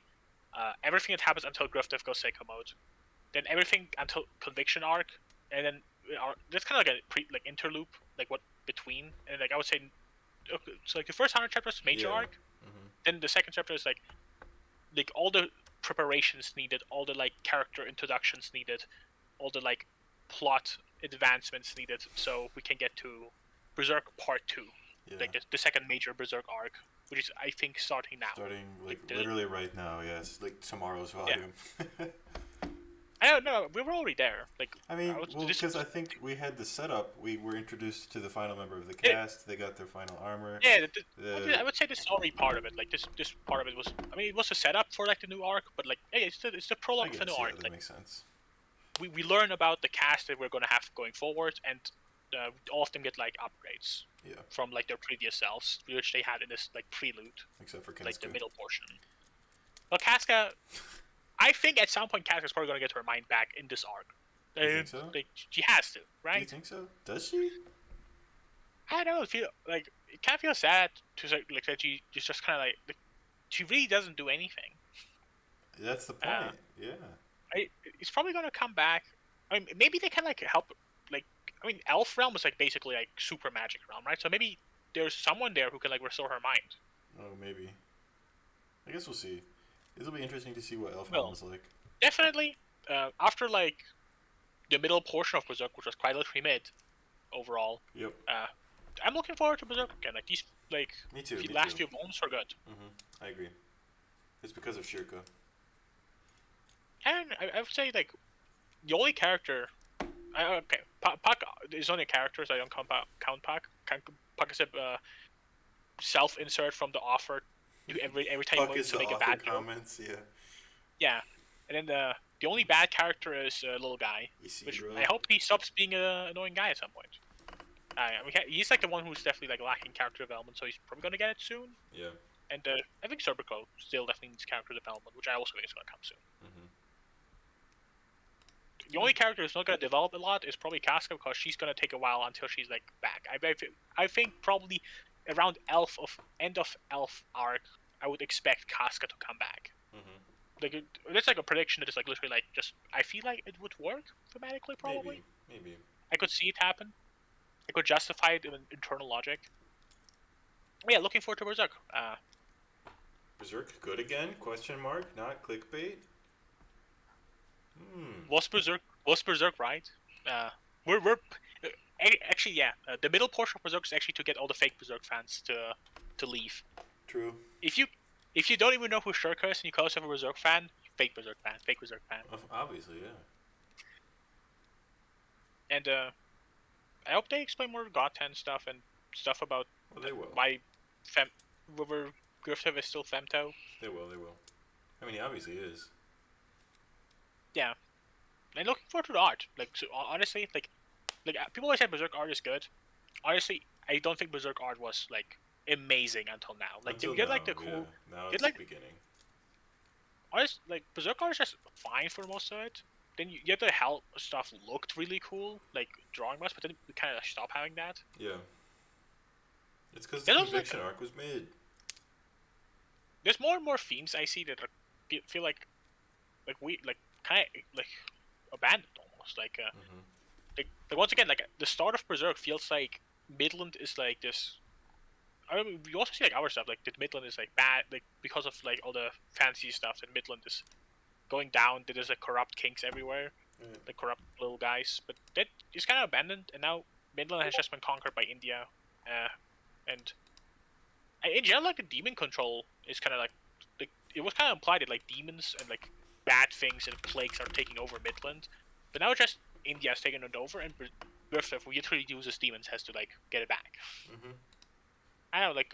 everything that happens until Griffith goes Seiko mode, then everything until Conviction arc, and then that's kind of like a like interloop, like what between, and like I would say, okay, so like the first 100 chapters is major Yeah. arc, then the second chapter is like like all the preparations needed, all the like character introductions needed, all the like plot advancements needed, so we can get to Berserk Part 2, Yeah. like the second major Berserk arc, which is I think starting now. Starting like Like literally right now, yes, like tomorrow's yeah, volume. I don't know. We were already there. Like I mean, well, this because I is think we had the setup. We were introduced to the final member of the it, cast. They got their final armor. yeah. The I would say this is already part of it. Like this part of it was. I mean, it was a setup for like the new arc, but like hey, it's the I prologue for the new guess, yeah, arc. that Like makes sense. we learn about the cast that we're gonna have going forward, and all of them get like upgrades Yeah, from like their previous selves, which they had in this like prelude, except for like the Kensuke. middle portion. Well, Casca, I think at some point Casca's probably gonna get her mind back in this arc. You think so? Like she has to, Do you right? think so? Does she? I don't know. Feel like it kind of feels sad to like that she's just kind of like she really doesn't do anything. That's the Uh, point. Yeah. it's probably gonna come back. I mean, maybe they can like help. Like, I mean, Elf Realm is like basically like super magic realm, right? So maybe there's someone there who can like restore her mind. Oh, maybe. I guess we'll see. It'll be interesting to see what Elfhelm Well, is like. definitely. After like the middle portion of Berserk, which was quite literally mid overall, Yep. uh, I'm looking forward to Berserk again. Like these, like Me too. the Me last too. few volumes are good, I agree. It's because of Shirka. and I would say like the only character. Okay, Puck is only a character, so I don't count Puck. Puck is a self-insert from the offer every time Puck he wants is to the make a author bad joke. comments. Yeah. Yeah, and then the only bad character is a little guy, which Isidro. I hope he stops being an annoying guy at some point. I mean, he's like the one who's definitely like lacking character development, so he's probably gonna get it soon. Yeah. And I think Serpico still definitely needs character development, which I also think is gonna come soon. The only character who's not gonna develop a lot is probably Casca because she's gonna take a while until she's like back. I think probably around end of Elf arc, I would expect Casca to come back. Like that's like a prediction that is like literally like just I feel like it would work thematically probably. Maybe. I could see it happen. I could justify it in internal logic. Yeah, looking forward to Berserk. Berserk good again? Question mark. Not clickbait. Was Berserk right? We're actually yeah. The middle portion of Berserk is actually to get all the fake Berserk fans to leave. True. If you don't even know who Shirka is and you call yourself a Berserk fan, fake Berserk fan, fake Berserk fan. Obviously, yeah. And I hope they explain more God 10 stuff and stuff about they will. why whether Griffith is still Femto. They will. I mean, he obviously is. Yeah. And looking forward to the art. Like, so, honestly, like people always say Berserk art is good. Honestly, I don't think Berserk art was like amazing until now. Like, until you get now, like the cool. Yeah. Now it's like, the beginning. Honest, like Berserk art is just fine for most of it. Then you get the hell stuff looked really cool, like drawing wise, but then we kind of stop having that. Yeah. It's because the conviction arc was mid. There's more and more themes I see that are, feel like we like kind of like abandoned almost. Like once again, like the start of Berserk feels like Midland is like this. I mean, we also see like our stuff like that Midland is like bad, like because of like all the fancy stuff. That Midland is going down. That there's like corrupt kings everywhere, the corrupt little guys. But that is kind of abandoned, and now Midland has just been conquered by India, and in general, like the demon control is kind of like it was kind of implied that like demons and like bad things and plagues are taking over Midland, but now just India's taking it over, and Griffith, who literally uses demons, has to like get it back. I don't know, like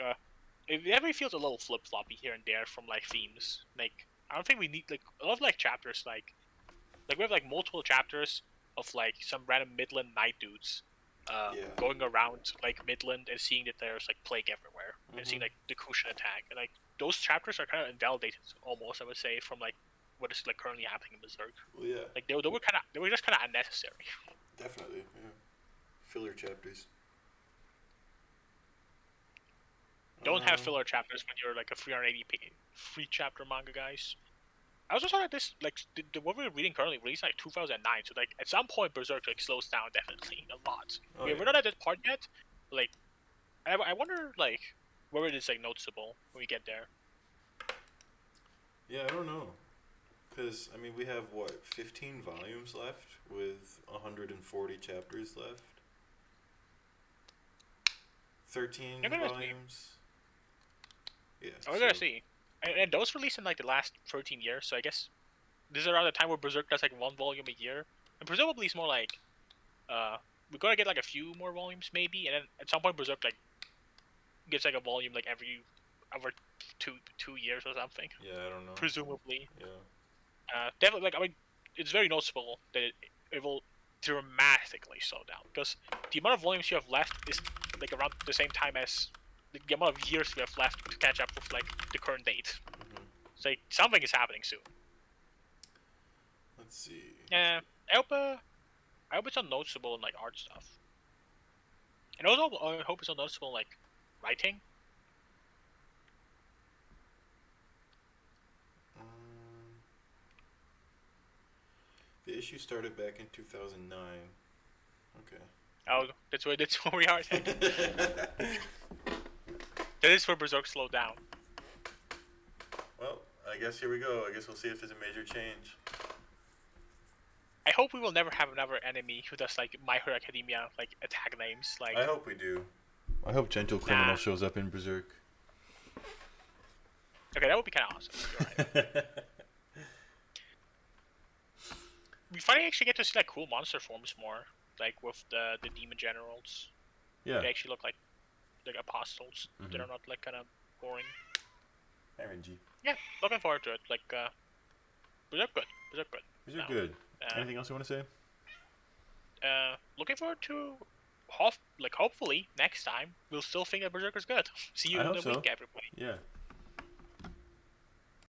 it definitely feels a little flip floppy here and there from like themes. Like I don't think we need like a lot of like chapters like we have like multiple chapters of like some random Midland knight dudes going around like Midland and seeing that there's like plague everywhere and seeing like the Kushan attack, and like those chapters are kind of invalidated almost, I would say, from like what is like currently happening in Berserk. Well, yeah. Like they were just kind of unnecessary. Definitely, yeah. Filler chapters. Don't have filler chapters when you're like a 380 free chapter manga, guys. I was also like this, like what we're reading currently released like 2009, so like at some point Berserk like slows down definitely a lot. We're not at that part yet. Like, I wonder like whether it's like noticeable when we get there. Yeah, I don't know. Because, I mean, we have, what, 15 volumes left with 140 chapters left? 13 You're gonna see. volumes? Yeah, We're so. gonna see. And those released in like the last 13 years, so I guess this is around the time where Berserk does like one volume a year, and presumably it's more like we're gonna get like a few more volumes maybe, and then at some point Berserk like gets like a volume like every two years or something, Yeah, I don't know. presumably. Yeah. Definitely, like I mean, it's very noticeable that it will dramatically slow down because the amount of volumes you have left is like around the same time as the amount of years you have left to catch up with like the current date. Hmm. So like, something is happening soon. Let's see. Yeah, I hope it's unnoticeable in like art stuff, and also I hope it's unnoticeable in, like writing. Um, the issue started back in 2009. Okay. Oh, that's where we are. Then. That is where Berserk slowed down. Well, I guess here we go. I guess we'll see if there's a major change. I hope we will never have another enemy who does like My Hero Academia like attack names. I Like, hope we do. I hope Gentle Criminal nah. shows up in Berserk. Okay, that would be kind of awesome. You're right. We finally actually get to see like cool monster forms more, like with the demon generals. Yeah. They actually look like apostles. Mm-hmm. They're not like kind of boring. RNG. Yeah, looking forward to it. Like, Berserk good. Berserk good. These are No. good. Uh, Anything else you want to say? Looking forward to hopefully next time we'll still think that Berserker's good. See you I in hope a so. week, everybody. Yeah.